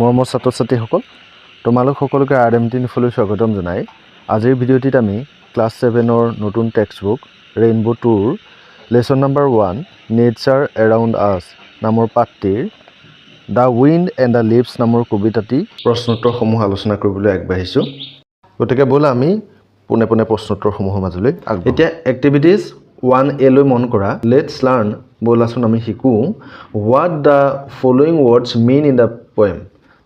মৰমৰ ছাত্ৰ-ছাত্ৰীসকল তোমালোক সকলোকে RMT নিফলৈ স্বাগতম জনাই আজিৰ ভিডিঅ'টিত আমি ক্লাছ 7ৰ নতুন টেক্সটবুক ৰেইনবো 2ৰ lesson number 1 nature around us নামৰ পাঠটিৰ the wind and the leaves নামৰ কবিতাটি প্ৰশ্নোত্তৰসমূহ আলোচনা কৰিবলৈ আগবাঢ়িছো গতিকে ব'লা আমি পুনে পুনে প্ৰশ্নোত্তৰসমূহৰ মাজলৈ এতিয়া এক্টিভিটিজ 1A লৈ মন কৰা লেটছ লাৰ্ণ ব'লাচোন আমি শিকো what the following words mean in the poem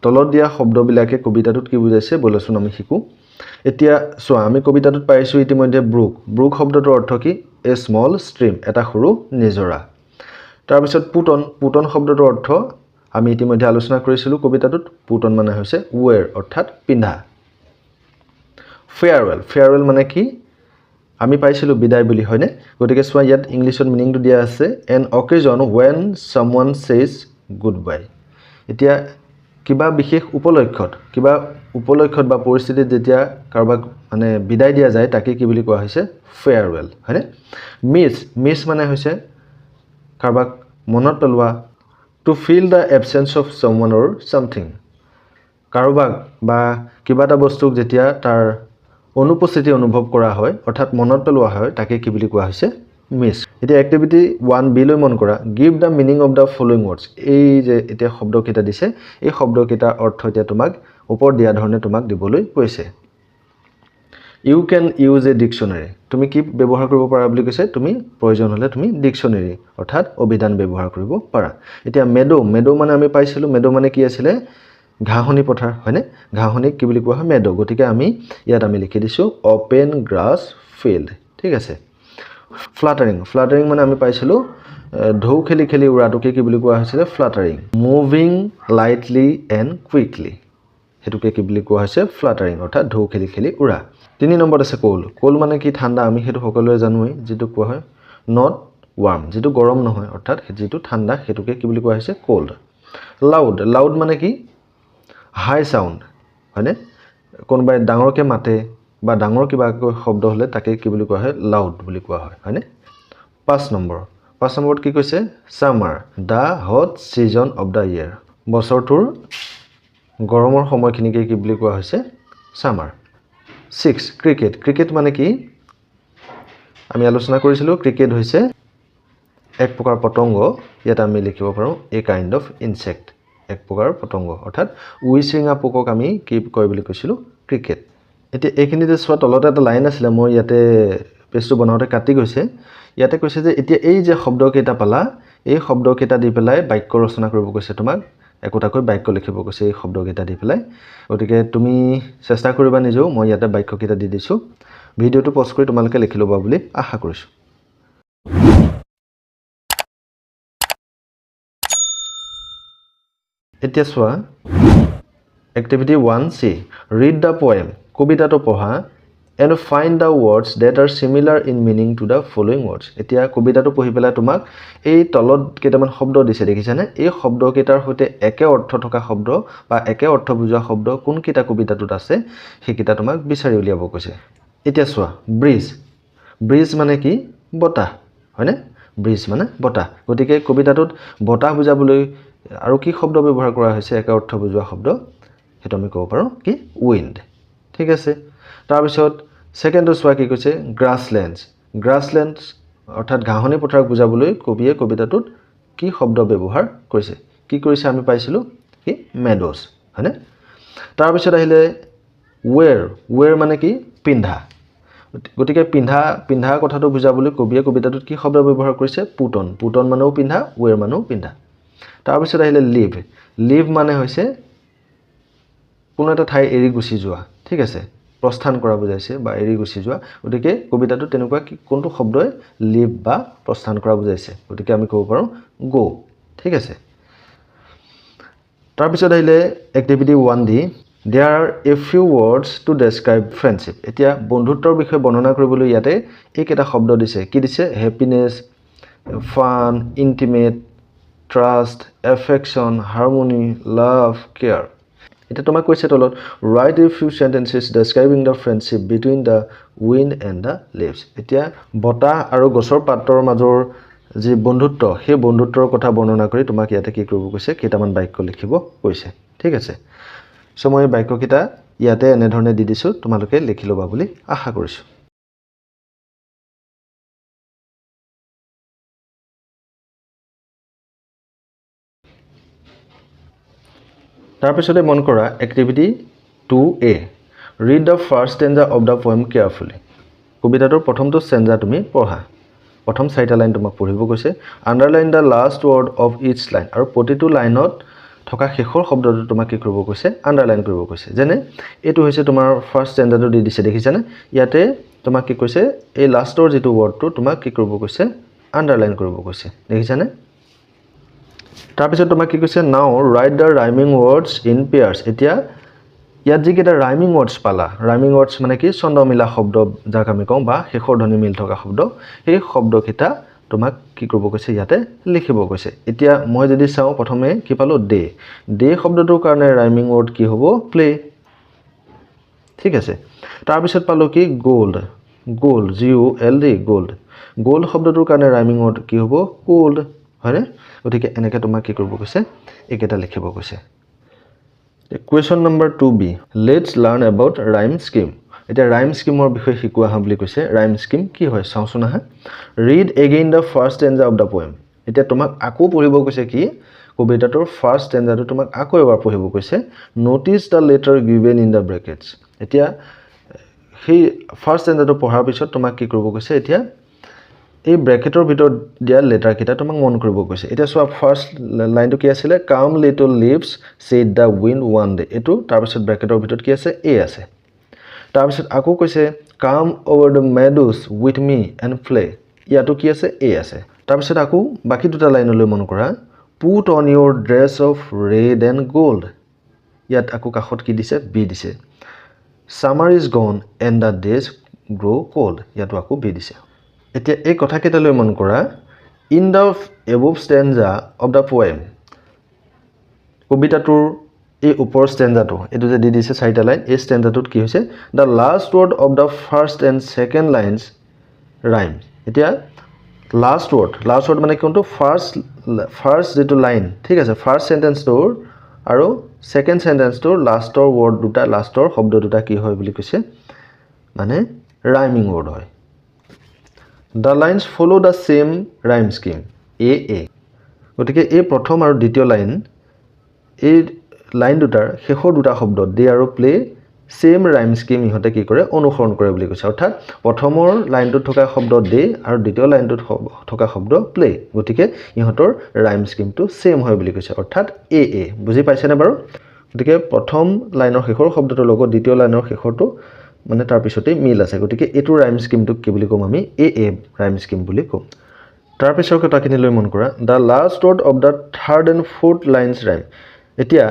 তলত দিয়া শব্দবিলাকে কবিতাটোত কি বুজাইছে ব'লাচোন আমি শিকো এতিয়া চোৱা আমি কবিতাটোত পাইছো ইতিমধ্যে ব্ৰুক শব্দটোৰ অৰ্থ কি এ স্মল ষ্ট্ৰীম এটা সৰু নিজৰা তাৰ পিছত পুটন শব্দটোৰ অৰ্থ আমি ইতিমধ্যে আলোচনা কৰিছিলো কবিতাটোত পুটন মানে হৈছে ওৱেৰ অৰ্থাৎ পিন্ধা ফেয়াৰৱেল মানে কি আমি পাইছিলো বিদায় বুলি হয়নে গতিকে চোৱা ইয়াত ইংলিছত মিনিংটো দিয়া আছে N অকেজন when someone says goodbye এতিয়া কিবা বিশেষ উপলক্ষত বা পৰিস্থিতিত যেতিয়া কাৰোবাক মানে বিদায় দিয়া যায় তাকে কি বুলি কোৱা হৈছে ফেয়াৰৱেল হয়নে মিছ মানে হৈছে কাৰোবাক মনত পেলোৱা to feel the absence of someone or something কাৰোবাক বা কিবা এটা বস্তুক যেতিয়া তাৰ অনুপস্থিতি অনুভৱ কৰা হয় অৰ্থাৎ মনত পেলোৱা হয় তাকে কি বুলি কোৱা হৈছে মিছ এতিয়া এক্টিভিটি 1B লৈ মন কৰা give the meaning of the following words এই যে এতিয়া শব্দকেইটা দিছে এই শব্দকেইটাৰ অৰ্থ এতিয়া তোমাক ওপৰত দিয়া ধৰণে তোমাক দিবলৈ কৈছে ইউ ক্যান ইউজ এ ডিকচনাৰী তুমি কি ব্যৱহাৰ কৰিব পাৰা বুলি কৈছে তুমি প্ৰয়োজন হলে তুমি ডিকচনাৰী অৰ্থাৎ অভিধান ব্যৱহাৰ কৰিব পাৰা এতিয়া মেডো মানে আমি পাইছিলো মেডো মানে কি আছিল ঘাঁহনি পথাৰ হয়নে ঘাঁহনিক কি বুলি কোৱা হয় মেডো গতিকে আমি ইয়াত আমি লিখি দিছো ওপেন গ্ৰাছ ফিল্ড ঠিক আছে ফ্লাটাৰিং মানে আমি পাইছিলো ঢৌ খেলি উৰাটোকে কি বুলি কোৱা হৈছিল ফ্লাটাৰিং মুভিং লাইটলি এণ্ড কুইকলি হেতুকে কি বুলি কোৱা হৈছে ফ্লাটাৰিং অৰ্থাৎ ঢৌ খেলি উৰা 3 নম্বৰত আছে কোল মানে কি ঠাণ্ডা আমি হেতু সকলোৱে জানোই যেটো কোৱা হয় নট ওয়াৰ্ম যেটো গৰম নহয় অৰ্থাৎ যেটো ঠাণ্ডা হেতুকে কি বুলি কোৱা হৈছে কোল্ড লাউড মানে কি হাই সাউন্ড হয়নে কোনবাই ডাঙৰকে মাতে বা ডাঙৰ কিবা শব্দ হলে তাকে কি বুলি কোৱা হয় লাউড বুলি কোৱা হয় হয়নে 5 নম্বৰত কি কৈছে সামাৰ দা হট সিজন অফ দা ইয়াৰ বছৰটোৰ গৰমৰ সময়খিনিকে কি বুলি কোৱা হৈছে সামাৰ 6 ক্ৰিকেট মানে কি আমি আলোচনা কৰিছিলো ক্ৰিকেট হৈছে এক প্ৰকাৰ পতংগ ইয়াত আমি লিখিব পাৰো এ কাইন্ড অফ ইনসেক্ট এক প্ৰকাৰ পতংগ অৰ্থাৎ উইচিঙা পোকক আমি কি কয় বুলি কৈছিলো ক্ৰিকেট এতিয়া এইখিনিতে চোৱা তলতে এটা লাইন আছিল মই ইয়াতে পেজটো বনাওতে কাটি গৈছে ইয়াতে কৈছে যে এতিয়া এই যে শব্দকেইটা পালা এই শব্দকেইটা দি পেলাই বাক্য ৰচনা কৰিব কৈছে তোমাক একোটাকৈ বাক্য লিখিব কৈছে এই শব্দকেইটা দি পেলাই গতিকে তুমি চেষ্টা কৰিবা নিজেও মই ইয়াতে বাক্যকেইটা দি দিছো ভিডিওটো পজ কৰি তোমালোকে লিখি লবা বুলি আশা কৰিছো এতিয়া চোৱা activity 1C read the poem কবিতাটো পঢ়া and find the words that are similar in meaning to the following words এতিয়া কবিতাটো পঢ়ি পেলাই তোমাক এই তলত কেইটামান শব্দ দিছে দেখিছানে এই শব্দকেইটাৰ সৈতে একে অৰ্থ থকা শব্দ বা একে অৰ্থ বুজোৱা শব্দ কোন কিটা কবিতাটোত আছে সেইকিটা তোমাক বিচাৰি উলিয়াব কৈছে এতিয়া চোৱা ব্ৰিজ মানে কি বতাহ হয়নে ব্ৰিজ মানে বতাহ গতিকে কবিতাটোত বতাহ বুজাবলৈ আৰু কি শব্দ ব্যৱহাৰ কৰা হৈছে একে অৰ্থ বুজোৱা শব্দ হেতু আমি ক'ব পাৰো কি উইণ্ড ঠিক আছে তাৰ পিছত সেকেন্ডটো চোৱা কি কৈছে গ্ৰাছলেণ্ডছ অৰ্থাৎ ঘাঁহনি পথাৰক বুজাবলৈ কবিয়ে কবিতাটোত কি শব্দ ব্যৱহাৰ কৰিছে কি কৰিছে আমি পাইছিলো কি মেডোজ হয়নে তাৰ পিছত আহিলে ওৱেৰ মানে কি পিন্ধা গতিকে পিন্ধা কথাটো বুজাবলৈ কবিয়ে কবিতাটোত কি শব্দ ব্যৱহাৰ কৰিছে পুটন মানেও পিন্ধা ওৱেৰ মানেও পিন্ধা তাৰ পিছত আহিলে লিভ মানে হৈছে কোনো এটা ঠাই এৰি গুছি যোৱা ঠিক আছে প্ৰস্থান কৰা বুজাইছে বা এৰি গুছি যোৱা গতিকে কবিতাটো তেনেকুৱা কি কোনটো শব্দই লিভ বা প্ৰস্থান কৰা বুজাইছে গতিকে আমি ক'ব পাৰো গো ঠিক আছে তাৰ পিছত আহিলে activity 1D there are a few words to describe friendship এতিয়া বন্ধুত্বৰ বিষয়ে বৰ্ণনা কৰিবলৈ ইয়াতে এইকেইটা শব্দ দিছে কি দিছে হ্যাপিনেস ফান ইন্টিমেট ট্ৰাষ্ট এফেকশন হাৰমনি লাভ কেয়াৰ এটা তোমাক কৈছে তলত write a few sentences describing the friendship between the wind and the leaves এতিয়া বতাহ আৰু গছৰ পাতৰ মাজৰ যে বন্ধুত্ব সেই বন্ধুত্বৰ কথা বৰ্ণনা কৰি তোমাক ইয়াতে কি কৰিব কৈছে কেইটামান বাক্য লিখিব কৈছে ঠিক আছে সো মই বাক্যকেইটা ইয়াতে এনেধৰণে দি দিছোঁ তোমালোকে লিখি ল'বা বুলি আশা কৰিছোঁ তাৰপিছতে মন কৰা activity 2A read the first stanza of the poem carefully কবিতাটোৰ প্ৰথমটো ষ্টেঞ্জা তুমি পঢ়া প্ৰথম চাৰিটা লাইন তোমাক পঢ়িব কৈছে underline the last word of each line আৰু প্ৰতিটো লাইনত থকা শেষৰ শব্দটো তোমাক কি কৰিব কৈছে আণ্ডাৰলাইন কৰিব কৈছে যেনে এইটো হৈছে তোমাৰ ফাৰ্ষ্ট ষ্টেঞ্জাটো দি দিছে দেখিছানে ইয়াতে তোমাক কি কৈছে এই লাষ্টৰ যিটো ৱৰ্ডটো তোমাক কি কৰিব কৈছে আণ্ডাৰলাইন কৰিব কৈছে দেখিছানে তাৰপিছত তোমাক কি কৈছে নাও write the rhyming words in pairs এতিয়া ইয়াত যিকেইটা ৰাইমিং ৱৰ্ডছ পালা ৰাইমিং ৱৰ্ডছ মানে কি ছন্দ মিলা শব্দ যাক আমি কওঁ বা শেষৰ ধ্বনি মিল থকা শব্দ সেই শব্দকেইটা তোমাক কি কৰিব কৈছে ইয়াতে লিখিব কৈছে এতিয়া মই যদি চাওঁ প্ৰথমে কি পালো ডে শব্দটোৰ কাৰণে ৰাইমিং ৱৰ্ড কি হ'ব প্লে ঠিক আছে তাৰপিছত পালো কি গোল্ড GOLD গোল্ড শব্দটোৰ কাৰণে ৰাইমিং ৱৰ্ড কি হ'ব কোল্ড হয়নে গতিকে এনেকৈ তোমাক কি কৰিব কৈছে এইকেইটা লিখিব কৈছে question number 2B let's learn about rhyme scheme এতিয়া ৰাইম স্কিমৰ বিষয়ে শিকোৱা হা বুলি কৈছে ৰাইম স্কিম কি হয় চাওঁচোন আহা read again the first stanza of the poem এতিয়া তোমাক আকৌ পঢ়িব কৈছে কি কবিতাটোৰ ফাৰ্ষ্ট ষ্টেঞ্জাটো তোমাক আকৌ এবাৰ পঢ়িব কৈছে notice the letter given in the brackets এতিয়া সেই ফাৰ্ষ্ট ষ্টেঞ্জাটো পঢ়াৰ পিছত তোমাক কি কৰিব কৈছে এতিয়া এই ব্ৰেকেটৰ ভিতৰত দিয়া লেটাৰকেইটা তোমাক মন কৰিব কৈছে এতিয়া চোৱা ফাৰ্ষ্ট লাইনটো কি আছিলে come little leaves said the wind one day এইটো তাৰপিছত ব্ৰেকেটৰ ভিতৰত কি আছে এ আছে তাৰপিছত আকৌ কৈছে কাম over the Meadows with me and play ইয়াতো কি আছে এ আছে তাৰপিছত আকৌ বাকী দুটা লাইনলৈ মন কৰা put on your dress of red and gold ইয়াত আকৌ কাষত কি দিছে বি দিছে summer is gone and the days grow' cold ইয়াতো আকৌ বি দিছে এতিয়া এই কথাকেইটালৈ মন কৰা in the above stanza of the poem কবিতাটোৰ এই ওপৰ ষ্টেঞ্জাটো এইটো যে দি দিছে চাৰিটা লাইন এই ষ্টেঞ্জাটোত কি হৈছে the last word of the first and second lines rhyme এতিয়া লাষ্ট ৱৰ্ড মানে কোনটো ফাৰ্ষ্ট যিটো লাইন ঠিক আছে ফাৰ্ষ্ট চেণ্টেন্সটোৰ আৰু ছেকেণ্ড চেণ্টেন্সটোৰ লাষ্টৰ ৱৰ্ড দুটা লাষ্টৰ শব্দ দুটা কি হয় বুলি কৈছে মানে ৰাইমিং ৱৰ্ড হয় The lines follow the same rhyme scheme A গতিকে এই প্ৰথম আৰু দ্বিতীয় লাইন এই লাইন দুটাৰ শেষৰ দুটা শব্দ ডে আৰু প্লে সেম ৰাইম স্কিম ইহঁতে কি কৰে অনুসৰণ কৰে বুলি কৈছে অৰ্থাৎ প্ৰথমৰ লাইনটোত থকা শব্দ ডে আৰু দ্বিতীয় লাইনটোত থকা শব্দ প্লে গতিকে ইহঁতৰ ৰাইম স্কিমটো সেম হয় বুলি কৈছে অৰ্থাৎ এ বুজি পাইছেনে বাৰু গতিকে প্ৰথম লাইনৰ শেষৰ শব্দটোৰ লগত দ্বিতীয় লাইনৰ শেষৰটো মানে তাৰ পিছতে মিল আছে গতিকে এটো ৰাইম স্কিমটোক কি বুলি কম আমি এ ৰাইম স্কিম বুলি কম তাৰ পিছৰ কথাখিনি লৈ মন কৰা the last word of the third and fourth lines rhyme এতিয়া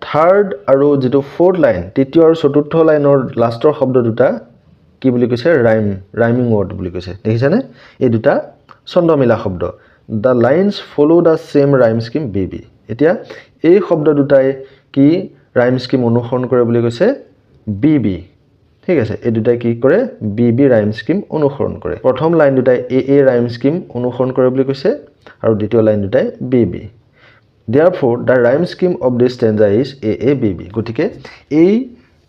থাৰ্ড আৰু যেটো ফ'ৰ্থ লাইন তৃতীয় আৰু চতুৰ্থ লাইনৰ লাষ্টৰ শব্দ দুটা কি বুলি কৈছে ৰাইমিং ৱৰ্ড বুলি কৈছে দেখিছানে এই দুটা ছন্দমিলা শব্দ the lines follow the same rhyme scheme B এতিয়া এই শব্দ দুটাই কি ৰাইম স্কিম অনুসৰণ কৰে বুলি কৈছে বি ঠিক আছে এই দুটাই কি কৰে বি ৰাইম স্কিম অনুসৰণ কৰে প্ৰথম লাইন দুটাই এ ৰাইম স্কিম অনুসৰণ কৰে বুলি কৈছে আৰু দ্বিতীয় লাইন দুটাই B therefore the rhyme scheme of this stanza is a b গতিকে এই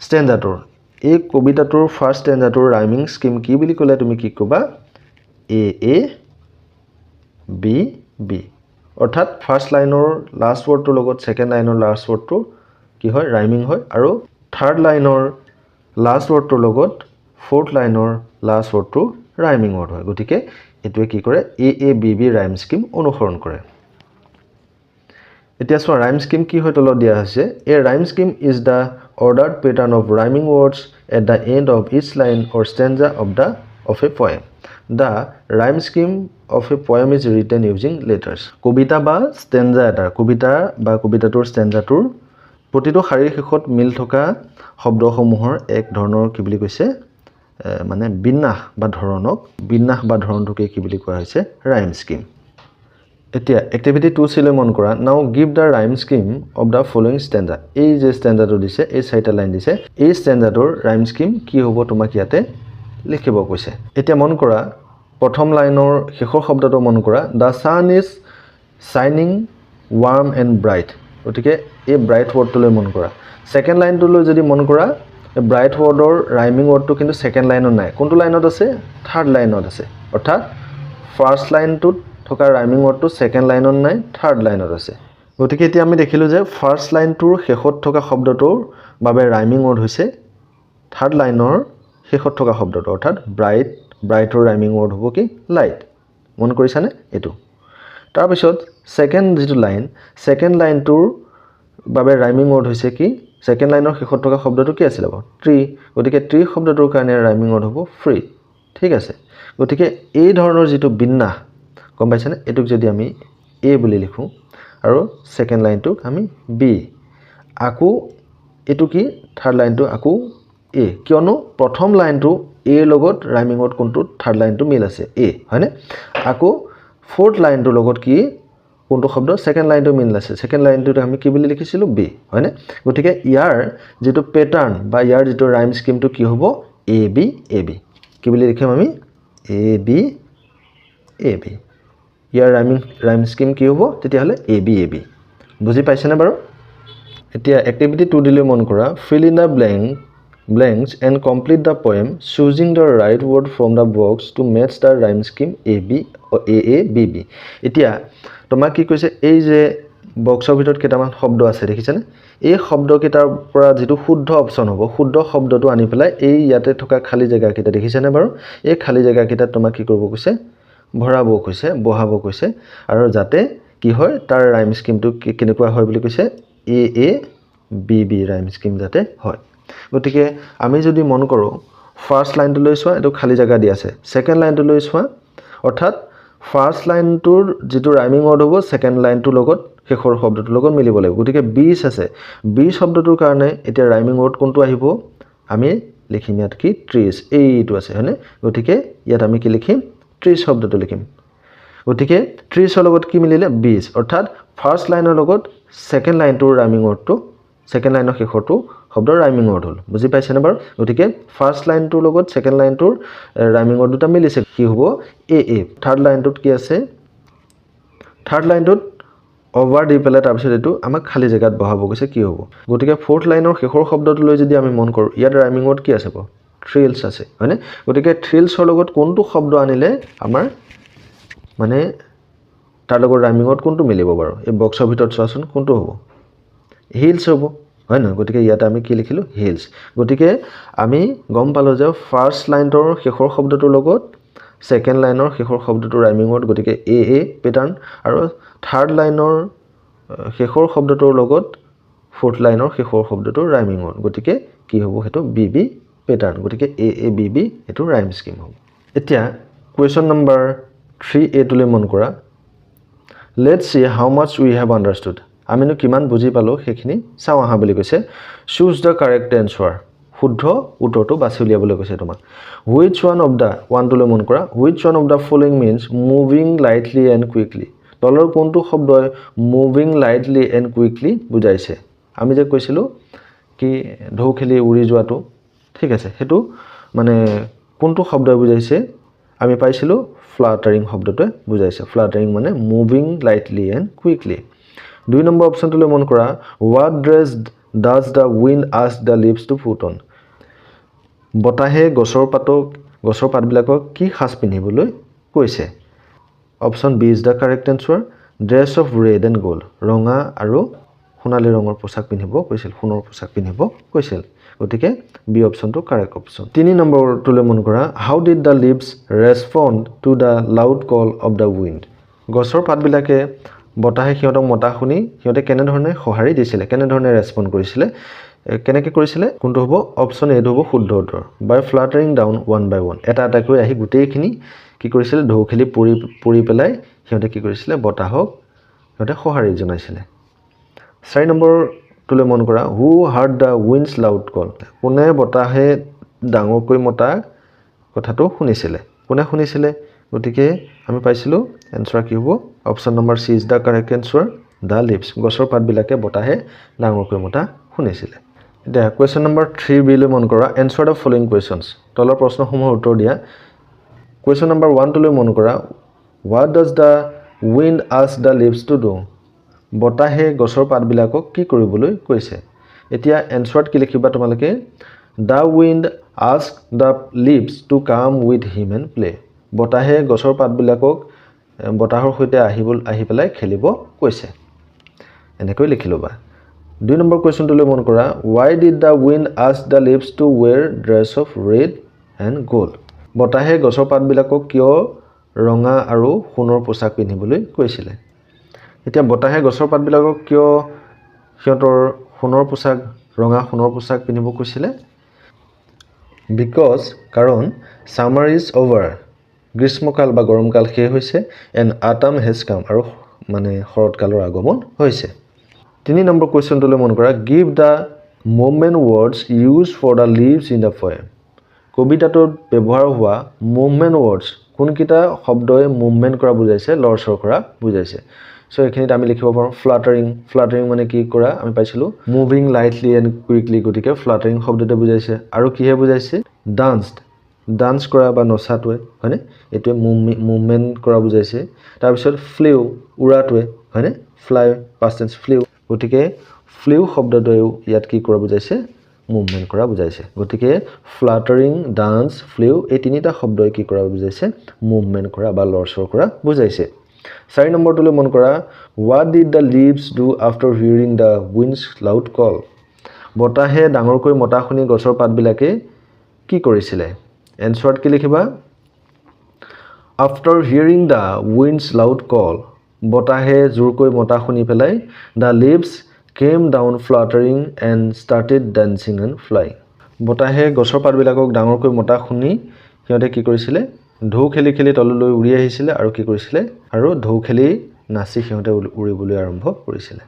ষ্টেঞ্জাটোৰ এই কবিতাটোৰ ফাৰ্ষ্ট ষ্টেঞ্জাটোৰ ৰাইমিং স্কিম কি বুলি ক'লে তুমি কি ক'বা a b অৰ্থাৎ ফাৰ্ষ্ট লাইনৰ লাষ্ট ৱৰ্ডটোৰ লগত ছেকেণ্ড লাইনৰ লাষ্ট ৱৰ্ডটো কি হয় ৰাইমিং হয় আৰু থাৰ্ড লাইনৰ লাষ্ট ৱৰ্ডটোৰ লগত ফ'ৰ্থ লাইনৰ লাষ্ট ৱৰ্ডটো ৰাইমিং ৱৰ্ড হয় গতিকে এটোৱে কি কৰে এ বি ৰাইম স্কিম অনুসৰণ কৰে এতিয়া সো ৰাইম স্কিম কি হয় তলত দিয়া আছে a rhyme scheme is the ordered pattern of rhyming words at the end of each line or stanza of a poem the rhyme scheme of a poem is written using letters কবিতা বা stanza এটাৰ কবিতা বা কবিতাটোৰ ষ্টেঞ্জাটোৰ প্ৰতিটো শাৰীৰ শেষত মিল থকা শব্দসমূহৰ এক ধৰণৰ কি বুলি কৈছে মানে বিন্যাস বা ধৰণটোকে কি বুলি কোৱা হৈছে ৰাইম স্কিম এতিয়া এক্টিভিটি 2 লৈ মন কৰা now give the rhyme scheme of the following stanza এই যে ষ্টেঞ্জাটো দিছে এই চাৰিটা লাইন দিছে এই ষ্টেঞ্জাটোৰ ৰাইম স্কিম কি হ'ব তোমাক ইয়াতে লিখিব কৈছে এতিয়া মন কৰা প্ৰথম লাইনৰ শেষৰ শব্দটো মন কৰা the sun is shining warm and bright গতিকে এই ব্ৰাইট ৱৰ্ডটোলৈ মন কৰা সেকেন্ড লাইনটোলৈ যদি মন কৰা এই ব্ৰাইট ৱৰ্ডৰ ৰাইমিং ৱৰ্ডটো কিন্তু সেকেন্ড লাইনত নাই কোনটো লাইনত আছে থাৰ্ড লাইনত আছে অৰ্থাৎ ফাৰ্স্ট লাইনটোত থকা ৰাইমিং ৱৰ্ডটো সেকেন্ড লাইনত নাই থাৰ্ড লাইনত আছে গতিকে এতিয়া আমি দেখিলো যে ফাৰ্স্ট লাইনটোৰ শেষত থকা শব্দটোৰ বাবে ৰাইমিং ৱৰ্ড হৈছে থাৰ্ড লাইনৰ শেষত থকা শব্দটো অৰ্থাৎ ব্ৰাইটৰ ৰাইমিং ৱৰ্ড হ'ব কি লাইট মন কৰিছানে এটো তাৰ পিছত সেকেন্ড যেটো লাইন সেকেন্ড লাইনটোৰ বাবে ৰাইমিং ৱৰ্ড হৈছে কি সেকেন্ড লাইনৰ শেষত থকা শব্দটো কি আছিল ট্ৰি গতিকে ট্ৰি শব্দটোৰ কাৰণে ৰাইমিং ৱৰ্ড হ'ব ফ্ৰী ঠিক আছে গতিকে এই ধৰণৰ যেটো বিন্যাস গম পাইছানে এটুক যদি আমি এ বুলি লিখো আৰু সেকেন্ড লাইনটোক আমি বি আকো এটু কি থাৰ্ড লাইনটো আকো এ কিয়নো প্ৰথম লাইনটো এ লগত ৰাইমিং ৱৰ্ড কোনটো থাৰ্ড লাইনটো মিল আছে এ হয়নে আকো ফোৰ্থ লাইনটোৰ লগত কি কোনটো শব্দ সেকেন্ড লাইনটো মিল আছে সেকেন্ড লাইনটোত আমি কি বুলি লিখিছিলো বি হয়নে গতিকে ইয়াৰ যেটো প্যাটাৰ্ন বা ইয়াৰ যেটো ৰাইম স্কিমটো কি হ'ব এ বি কি বুলি লিখিম আমি A B year rhyme scheme কি হ'ব তেতিয়াহলে এ বি বুজি পাইছানে বাৰু এতিয়া এক্টিভিটি 2 দিলে মন কৰা fill in the blanks and complete the poem choosing the right word from the box to match the rhyme scheme a b b এতিয়া তোমাক কি কৈছে এই যে বক্সৰ ভিতৰত কেইটামান শব্দ আছে দেখিছানে এই শব্দ কেইটাৰ পৰা যেটো শুদ্ধ অপচন হ'ব শুদ্ধ শব্দটো আনি পেলাই এই ইয়াতে থকা খালি জায়গা কেইটা দেখিছানে বাৰু এই খালি জায়গা কেইটা তোমাক কি কৰিব কৈছে ভৰাব কৈছে বহাব কৈছে আৰু যাতে কি হয় তাৰ ৰাইম স্কিমটো কেনেকুৱা হয় বুলি কৈছে a b ৰাইম স্কিম যাতে হয় গতিকে আমি যদি মন কৰো ফাৰ্স্ট লাইনটো লৈ চোৱা এটো খালি জায়গা দি আছে সেকেন্ড লাইনটো লৈ চোৱা অৰ্থাৎ ফাৰ্স্ট লাইনটোৰ যেটো ৰাইমিং ৱৰ্ড হ'ব সেকেন্ড লাইনটোৰ লগত শেষৰ শব্দটোৰ লগত মিলিব লাগিব গতিকে 20 আছে 20 শব্দটোৰ কাৰণে এতিয়া ৰাইমিং ৱৰ্ড কোনটো আহিব আমি লিখিম ইয়াত কি ট্ৰিজ এইটো আছে হয়নে গতিকে ইয়াত আমি কি লিখিম ট্ৰিজ শব্দটো লিখিম গতিকে ট্ৰিজৰ লগত কি মিলিলে 20 অৰ্থাৎ ফাৰ্স্ট লাইনৰ লগত সেকেন্ড লাইনটোৰ ৰাইমিং ৱৰ্ডটো সেকেন্ড লাইনৰ শেষৰটো শব্দৰ ৰাইমিং ৱৰ্ড হল বুজি পাইছানে বাৰু গতিকে ফাৰ্স্ট লাইনটোৰ লগত সেকেন্ড লাইনটোৰ ৰাইমিং ৱৰ্ড দুটা মিলিছে কি হ'ব এ থাৰ্ড লাইনটোত কি আছে থাৰ্ড লাইনটোত ওভাৰ দি পেলাই তাৰ পিছত এটো আমাক খালি জায়গাত বহাব গৈছে কি হ'ব গতিকে ফোৰ্থ লাইনৰ শেষৰ শব্দটো লৈ যদি আমি মন কৰো ইয়াত ৰাইমিং ৱৰ্ড কি আছে থ্ৰিলছ আছে হয়নে গতিকে থ্ৰিলছৰ লগত কোনটো শব্দ আনিলে আমাৰ মানে তাৰ লগত ৰাইমিং ৱৰ্ড কোনটো মিলিব বাৰু এই বক্সৰ ভিতৰত চোৱাচোন কোনটো হ'ব হিলছ হ'ব হয় না গতিকে ইয়াত আমি কি লিখিলো হিলছ গতিকে আমি গম পালো যে ফাৰ্স্ট লাইনৰ শেষৰ শব্দটোৰ লগত সেকেন্ড লাইনৰ শেষৰ শব্দটোৰ ৰাইমিং ৱৰ্ড গতিকে এ প্যাটাৰ্ন আৰু থাৰ্ড লাইনৰ শেষৰ শব্দটোৰ লগত ফোৰ্থ লাইনৰ শেষৰ শব্দটোৰ ৰাইমিং ৱৰ্ড গতিকে কি হ'ব হেতু বি প্যাটাৰ্ন গতিকে এ বি এটো ৰাইম স্কিম হ'ব এতিয়া কোৱেশ্চন নম্বৰ 3a টুলে মন কৰা let's see how much we have understood আমিনো কিমান বুজি পালো সেইখিনি চাও আহা বুলি কৈছে choose the correct answer শুদ্ধ উত্তৰটো বাছি উলিয়াবলৈ কৈছে তোমাক which one of the one টুলে মন কৰা which one of the following means moving lightly and quickly তলৰ কোনটো শব্দই moving lightly and quickly বুজাইছে আমি যে কৈছিলো কি ঢৌ খেলি উৰি যোৱাটো ঠিক আছে হেতু মানে কোনটো শব্দই বুজাইছে আমি পাইছিলো fluttering শব্দটোৱে বুজাইছে fluttering মানে moving lightly and quickly 2 number অপচনটোলৈ মন কৰা what dress does the wind ask the leaves to put on বতাহে গছৰ পাতবিলাকক কি সাজ পিন্ধিবলৈ কৈছে option B is the correct answer dress of red and gold ৰঙা আৰু সোণালী ৰঙৰ পোছাক পিন্ধিব কৈছিল সোণৰ পোছাক পিন্ধিব কৈছিল গতিকে বি অপচনটো কাৰেক্ট অপচন 3 নম্বৰটোলৈ মন কৰা how did the leaves respond to the loud call of the wind গছৰ পাতবিলাকে বতাহে হিয়তক মতা শুনি হিয়তে কেনে ধৰণে সহাৰি দিছিলে কেনে ধৰণে ৰেসপন্ড কৰিছিলে কেনেকৈ কৰিছিলে কোনটো হ'ব অপচন এ হ'ব শুদ্ধ উত্তৰ by fluttering down one by one এটা কৈ আহি গুটেইখিনি কি কৰিছিলে ঢৌ খেলি পৰি পেলাই হিয়তে কি কৰিছিলে বতাহক হিয়তে সহাৰি জনাইছিলে 4 নম্বৰ টুলে মন কৰা who heard the wind's loud call কোনে বতাহে ডাঙৰকৈ মতা কথাটো শুনিছিলে কোনে শুনিছিলে গতিকে আমি পাইছিলো এনসাৰ কি হ'ব option number C is the correct answer the leaves গছৰ পাতবিলাকে বতাহে ডাঙৰকৈ মতা শুনিছিলে এতিয়া কোৱেশ্চন নম্বৰ 3 বি লৈ মন কৰা এনসাৰ দা ফলোইং কোৱেশ্চনছ তলৰ প্ৰশ্নসমূহৰ উত্তৰ দিয়া কোৱেশ্চন নম্বৰ 1 লৈ মন কৰা what does the wind ask the leaves to do বতাহে গছৰ পাতবিলাকক কি কৰিবলৈ কৈছে এতিয়া এনসাৰত কি লিখিবা তোমালোকে The wind asked the leaves to come with him and play বতাহে গছৰ পাতবিলাকক বতাহৰ সৈতে আহি পেলাই খেলিব কৈছে এনেকৈ লিখি লবা 2 নম্বৰ কোৱেশ্চনটো মন কৰা Why did the wind ask the leaves to wear dress of red and gold বতাহে গছৰ পাতবিলাকক কিয় ৰঙা আৰু সোণৰ পোছাক পিন্ধিবলৈ কৈছিলে এতিয়া বতাহে গছৰ পাতবিলাকক কিয় সিহঁতৰ সোণৰ পোছাক ৰঙা সোণৰ পোছাক পিন্ধিব কৈছিলে because কাৰণ summer is over গ্ৰীষ্মকাল বা গৰমকাল শেষ হৈছে and autumn has come আৰু মানে শৰৎকালৰ আগমন হৈছে 3 নম্বৰ কোৱেশ্চনটো মন কৰা give the movement words used for the leaves in the poem কবিতাটোত ব্যৱহাৰ হোৱা মুভমেন্ট ওয়াৰ্ডস কোনকিটা শব্দই মুভমেন্ট কৰা বুজাইছে লৰচৰ কৰা বুজাইছে সো এখিনিত আমি লিখিব পাৰো ফ্লাটাৰিং মানে কি কৰা আমি পাইছিলো মুভিং লাইটলি এন্ড কুইকলি গতিকে ফ্লাটাৰিং শব্দটো বুজাইছে আৰু কিহে বুজাইছে ডান্স কৰা বা নচাটোৱে হয়নে এটোৱে মুভমেন্ট কৰা বুজাইছে তাৰ পিছত ফ্লিউ উৰাটোৱে হয়নে ফ্লাই পাস্ট টেন্স ফ্লিউ গতিকে ফ্লিউ শব্দটোৱে ইয়াত কি কৰা বুজাইছে মুভমেন্ট কৰা বুজাইছে গতিকে ফ্লাটাৰিং ডান্স ফ্লিউ এই তিনিটা শব্দই কি কৰা বুজাইছে মুভমেন্ট কৰা বা লৰচৰ কৰা বুজাইছে 4 নম্বৰটো মন কৰা what did the leaves do after hearing the wind's loud call বতাহে ডাঙৰকৈ মতা শুনি গছৰ পাতবিলাকে কি কৰিছিলে এনসাৰত কি লিখিবা after hearing the wind's loud call বতাহে জোৰকৈ মতা শুনি পেলাই the leaves came down fluttering and started dancing and flying বতাহে গছৰ পাতবিলাকক ডাঙৰকৈ মতা শুনি সিহঁতে কি কৰিছিলে ঢৌ খেলি তললৈ উৰি আহিছিলে আৰু কি কৰিছিলে আৰু ঢৌ খেলি নাচি সিহঁতে উৰিবলৈ আৰম্ভ কৰিছিলে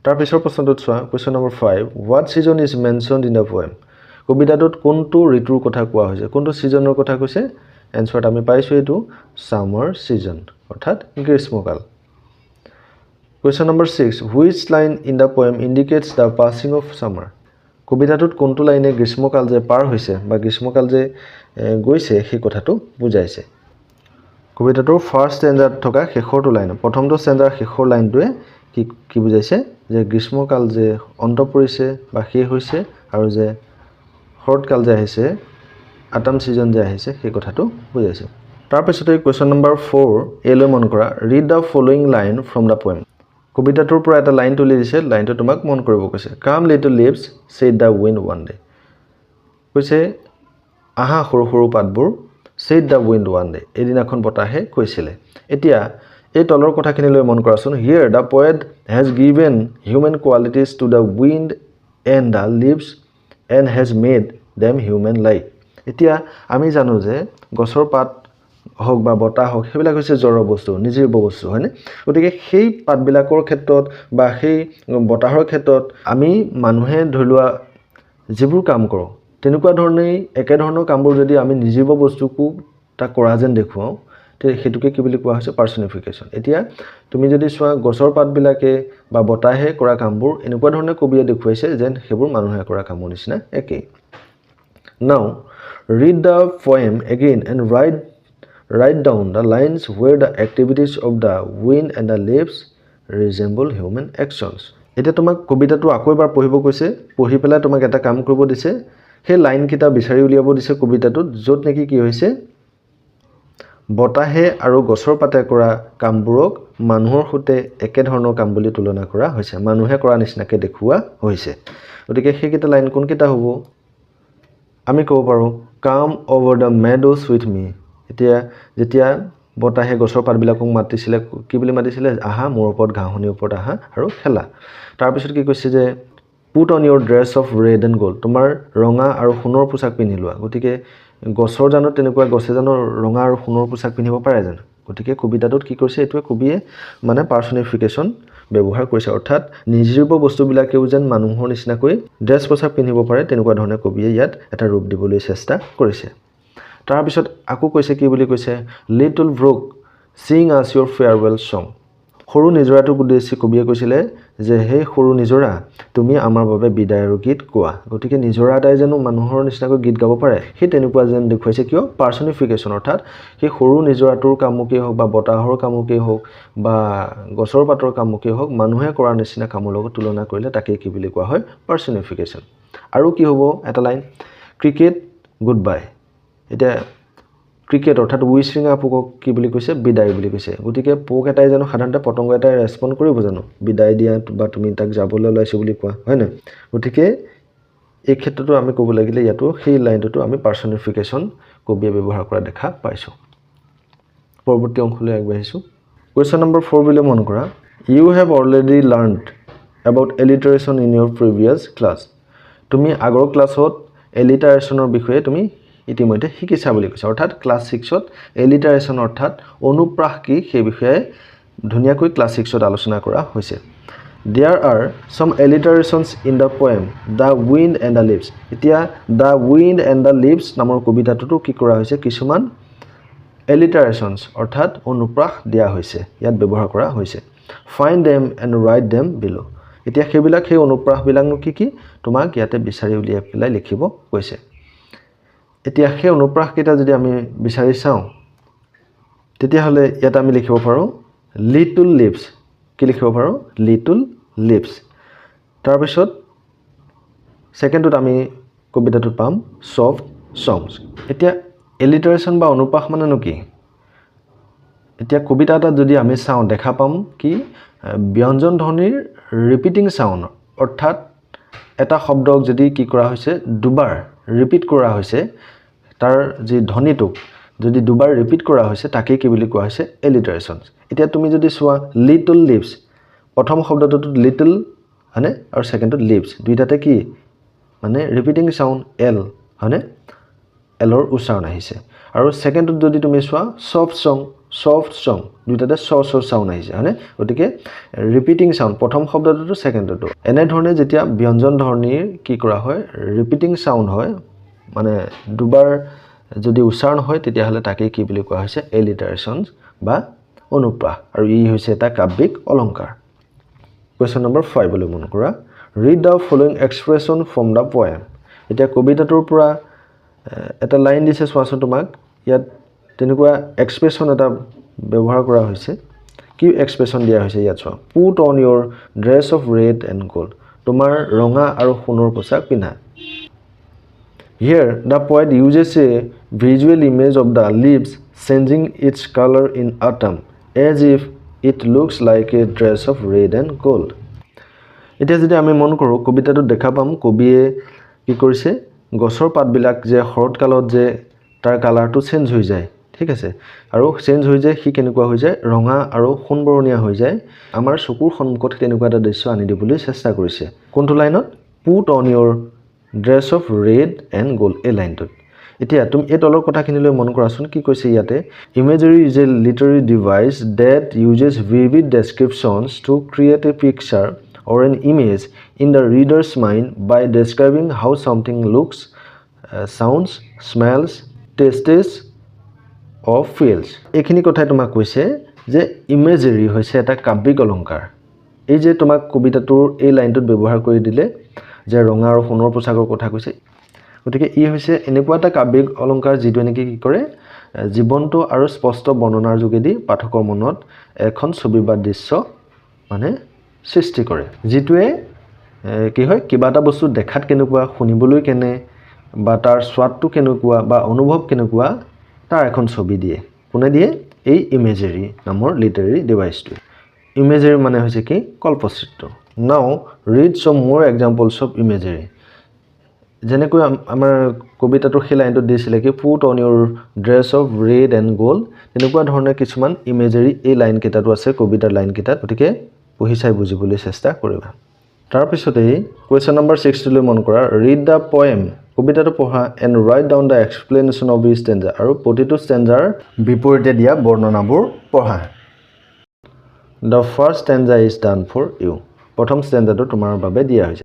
তাৰ পিছৰ প্ৰশ্নটো চোৱা question number 5 what season is mentioned in the poem কবিতাটোত কোনটো ঋতুৰ কথা কোৱা হৈছে কোনটো সিজনৰ কথা কৈছে এনসাৰত আমি পাইছো এটো সামাৰ সিজন অৰ্থাৎ গ্ৰীষ্মকাল Question number 6 which line in the poem indicates the passing of summer কবিতাটোত কোনটো লাইনে গ্ৰীষ্মকাল যে পাৰ হৈছে বা গ্ৰীষ্মকাল যে গৈছে সেই কথাটো বুজাইছে কবিতাটোৰ ফাৰ্স্ট স্ট্যান্ডাত থকা শেষৰটো লাইন প্ৰথমটো স্ট্যান্ডাৰ শেষৰ লাইনটোৱে কি বুজাইছে যে গ্ৰীষ্মকাল যে অন্ত পৰিছে বা শেষ হৈছে আৰু যে শৰৎকাল যে আহিছে অটম সিজন যে আহিছে সেই কথাটো বুজাইছে তাৰ পিছতে কোৱেশ্চন নম্বৰ 4 এলৈ মন কৰা read the following line from the poem কবিতাটোৰ পৰা এটা লাইন তুলি দিছে লাইনটো তোমাক মন কৰিব কৈছে come little leaves said the wind one day কৈছে আহা সৰু পাতবোৰ said the wind one day এদিনাখন বতাহে কৈছিলে এতিয়া এই তলৰ কথাখিনি লৈ মন কৰাচোন here the poet has given human qualities to the wind and the leaves and has made them human like এতিয়া আমি জানো যে গছৰ পাত হক বা বতা হক হেবিলাক হৈছে জড় বস্তু নিজীৱ বস্তু হয়নে গতিকে সেই পাতবিলাকৰ ক্ষেত্ৰত বা সেই বতাহৰ ক্ষেত্ৰত আমি মানুহে ধৰিলোৱা যিবোৰ কাম কৰো তেনেকুৱা ধৰণেই একে ধৰণৰ কামবোৰ যদি আমি নিজীৱ বস্তুকো তা কৰা যেন দেখুৱাও তে হেতুকে কি বুলি কোৱা হৈছে পাৰ্সনিফিকেশন এতিয়া তুমি যদি চোৱা গছৰ পাতবিলাকে বা বতাহে কৰা কামবোৰ এনেকুৱা ধৰণে কবিয়ে দেখুৱাইছে যেন হেবোৰ মানুহে কৰা কামৰ নিচিনা একেই Now read the poem again and write down the lines where the activities of the wind and the leaves resemble human actions. এটা তোমাক কবিতাটো আকৌ এবাৰ পঢ়িব কৈছে পঢ়ি পেলাই তোমাক এটা কাম কৰিব দিছে সেই লাইন কিটা বিচাৰি উলিয়াব দিছে কবিতাটোত যত নেকি কি হৈছে বতাহে আৰু গছৰ পাতে কৰা কামবোৰক মানুহৰ সৈতে একে ধৰণৰ কাম বুলি তুলনা কৰা হৈছে মানুহে কৰা নিচিনাকে দেখুৱা হৈছে গতিকে সেই কিটা লাইন কোন কিটা হ'ব আমি ক'ব পাৰো come over the meadows with me এতিয়া যেতিয়া বতাহে গছৰ পাতবিলাকক মাতিছিলে কি বুলি মাতিছিলে আহা মোৰ ওপৰত ঘাঁহনিৰ ওপৰত আহা আৰু খেলা তাৰ পিছত কি কৈছে যে put on your dress of red and gold তোমাৰ ৰঙা আৰু সোণৰ পোছাক পিন্ধি লোৱা গতিকে গছৰ জানো তেনেকুৱা গছে জানো ৰঙা আৰু সোণৰ পোছাক পিন্ধিব পাৰে জানো গতিকে কবিতাটোত কি কৰিছে এটোৱে কবিয়ে মানে পাৰ্সনিফিকেশন ব্যৱহাৰ কৰিছে অৰ্থাৎ নিজীৱ বস্তুবিলাকেও যেন মানুহৰ নিচিনাকৈ ড্ৰেছ পোছাক পিন্ধিব পাৰে তেনেকুৱা ধৰণে কবিয়ে ইয়াত এটা ৰূপ দিবলৈ চেষ্টা কৰিছে তাৰ পিছত আকো কৈছে কি বুলি কৈছে little Brook sing us your farewell song সৰু নিজৰাটোক উদ্দেশ্যি কবিয়ে কৈছিলে যে হে সৰু নিজৰা তুমি আমাৰ বাবে বিদায়ৰ গীত কোৱা গতিকে নিজৰা এটাই যেন মানুহৰ নিচিনাকৈ গীত গাব পাৰে সেই তেনেকুৱা যেন দেখুৱাইছে কিয় পাৰ্সনিফিকেশন অৰ্থাৎ সেই সৰু নিজৰাটোৰ কামকেই হওক বা বতাহৰ কামকেই হওক বা গছৰ পাতৰ কামকেই হওক মানুহে কৰাৰ নিচিনা কামৰ লগত তুলনা কৰিলে তাকে কি বুলি কোৱা হয় পাৰ্সনিফিকেশন আৰু কি হ'ব এটা লাইন ক্ৰিকেট গুড বাই এটা ক্ৰিকেট অৰ্থাৎ উইচিঙা পোকক কি বুলি কৈছে বিদায় বুলি কৈছে গতিকে পোক এটাই জানো সাধাৰণতে পতংগ এটাই ৰেসপন্ড কৰিব জানো বিদায় দিয়া বা তুমি তাক যাবলৈ ওলাইছো বুলি কোৱা হয় না গতিকে এই ক্ষেত্ৰটো আমি ক'ব লাগিলে ইয়াতো সেই লাইনটো আমি পাৰ্সনিফিকেশন কবিয়ে ব্যৱহাৰ কৰা দেখা পাইছো পৰৱৰ্তী অংশলৈ আগবাঢ়িছো কোৱেশ্চন নম্বৰ 4 বুলি মন কৰা you have already learned about alliteration in your previous class তুমি আগৰ ক্লাছত এলিটাৰেশনৰ বিষয়ে তুমি ইতিমধ্যে শিকিছা বুলি কৈছে অৰ্থাৎ ক্লাছ 6 ত এলিটাৰেশন অৰ্থাৎ অনুপ্ৰাস কি সেই বিষয়ে ধুনিয়াকৈ ক্লাছ 6 ত আলোচনা কৰা হৈছে There are some alliterations in the poem The Wind and the Leaves এতিয়া The Wind and the Leaves নামৰ কবিতাটোতো কি কৰা হৈছে কিছুমান alliterations অৰ্থাৎ অনুপ্ৰাস দিয়া হৈছে ইয়াত ব্যৱহাৰ কৰা হৈছে Find them and write them below এতিয়া সেইবিলাক সেই অনুপ্ৰাস বিলাকনো কি তোমাক ইয়াতে বিচাৰি উলিয়াই পেলাই লিখিব কৈছে এতিয়া সেই অনুপ্ৰাস কেইটা যদি আমি বিচাৰি চাওঁ তেতিয়া হলে ইয়াত আমি লিখিব পাৰো little leaves কি লিখিব পাৰো little leaves তাৰ পিছত সেকেন্ডত আমি কবিতাটো পাম soft songs এতিয়া alliteration বা অনুপ্ৰাস মানে কি এতিয়া কবিতাটা যদি আমি চাওঁ দেখা পাম কি ব্যঞ্জন ধ্বনিৰ ৰিপিটিং সাউন্ড অৰ্থাৎ এটা শব্দক যদি কি কৰা হৈছে দুবাৰ ৰিপিট কৰা হৈছে তাৰ যি ধ্বনিটোক যদি দুবাৰ ৰিপিট কৰা হৈছে তাকে কি বুলি কোৱা হৈছে alliterations এতিয়া তুমি যদি চোৱা little leaves প্ৰথম শব্দটোত little হনে আৰু সেকেন্ডত leaves দুইটাতে কি মানে ৰিপিটিং সাউন্ড l হনে l ৰ উচ্চাৰণ আহিছে আৰু সেকেন্ডত যদি তুমি চোৱা soft song দুইটাতে স সাউন্ড আহিছে হনে গতিকে ৰিপিটিং সাউন্ড প্ৰথম শব্দটোতো সেকেন্ডটো এনে ধৰণে যেতিয়া ব্যঞ্জন ধ্বনিৰ কি কৰা হয় ৰিপিটিং সাউন্ড হয় মানে দুবাৰ যদি উচ্চাৰণ হয় তেতিয়া হলে তাকে কি বুলি কোৱা হৈছে alliterations বা অনুপ্ৰাস আৰু ই হৈছে এটা কাব্যিক অলংকাৰ Question number 5 বুলি মন কৰা Read the following expression from the poem এতিয়া কবিতাটোৰ পৰা এটা লাইন দিছে চোৱাচোন তোমাক ইয়াত তেনেকুৱা এক্সপ্ৰেছন এটা ব্যৱহাৰ কৰা হৈছে কি এক্সপ্ৰেছন দিয়া হৈছে ইয়াত চোৱা Put on your dress of red and gold তোমাৰ ৰঙা আৰু সোণৰ পোছাক পিন্ধা Here the poet uses a visual image of the leaves changing its color in autumn as if it looks like a dress of red and gold এতিয়া যদি আমি মন কৰো কবিতাটো দেখা পাম কবিয়ে কি কৰিছে গছৰ পাতবিলাক যে শৰৎ কালত যে তাৰ কালাৰটো চেঞ্জ হৈ যায় ঠিক আছে আৰু চেঞ্জ হৈ যায় হি কেনেকুৱা হৈ যায় ৰঙা আৰু সোণবৰণীয়া হৈ যায় আমাৰ চকুৰ সন্মুখত তেনেকুৱা এটা দৃশ্য আনি দিবলৈ চেষ্টা কৰিছে কোনটো লাইনত Put on your dress of red and gold এই লাইনটোত এতিয়া তুমি এই তলৰ কথাখিনিলৈ মন কৰাচোন কি কৈছে ইয়াতে Imagery is a literary device that uses vivid descriptions to create a picture or an image in the reader's mind by describing how something looks, sounds, smells, tastes or feels. এইখিনি কথাই তোমাক কৈছে যে ইমেজেৰি হৈছে এটা কাব্যিক অলংকাৰ এই যে তোমাক কবিতাটোৰ এই লাইনটোত ব্যৱহাৰ কৰি দিলে যে ৰঙা আৰু সোণৰ পোছাকৰ কথা কৈছে গতিকে ই হৈছে এনেকুৱা এটা কাব্যিক অলংকাৰ যিটো নেকি কি কৰে জীৱন্ত আৰু স্পষ্ট বৰ্ণনাৰ যোগেদি পাঠকৰ মনত এখন ছবি বা দৃশ্য মানে সৃষ্টি কৰে যিটোৱে কি হয় কিবা এটা বস্তু দেখাত কেনেকুৱা শুনিবলৈ কেনে বা তাৰ স্বাদটো কেনেকুৱা বা অনুভৱ কেনেকুৱা তাৰ এখন ছবি দিয়ে কোনে দিয়ে এই ইমেজেৰি নামৰ লিটাৰেৰী ডিভাইসটো ইমেজেৰি মানে হৈছে কি কল্পচিত্ৰ নাও read some more examples of imagery যেনেকৈ আমাৰ কবিতাটোৰ সেই লাইনটো দিছিলে কি Put on your dress of red and gold তেনেকুৱা ধৰণৰ কিছুমান ইমেজেৰি এই লাইন কেইটাটো আছে কবিতাৰ লাইন কেইটাত গতিকে পঢ়ি চাই বুজিবলৈ চেষ্টা কৰিবা তাৰ পিছতে কোৱেশ্চন নম্বৰ 6 লৈ মন কৰা Read the poem কবিতাটো পঢ়া and write down the explanation of each stanza আৰু প্ৰতিটো stanzaৰ বিপৰীতে দিয়া বৰ্ণনাবোৰ পঢ়া The first stanza is done for you প্ৰথম stanzaটো তোমাৰ বাবে দিয়া হৈছে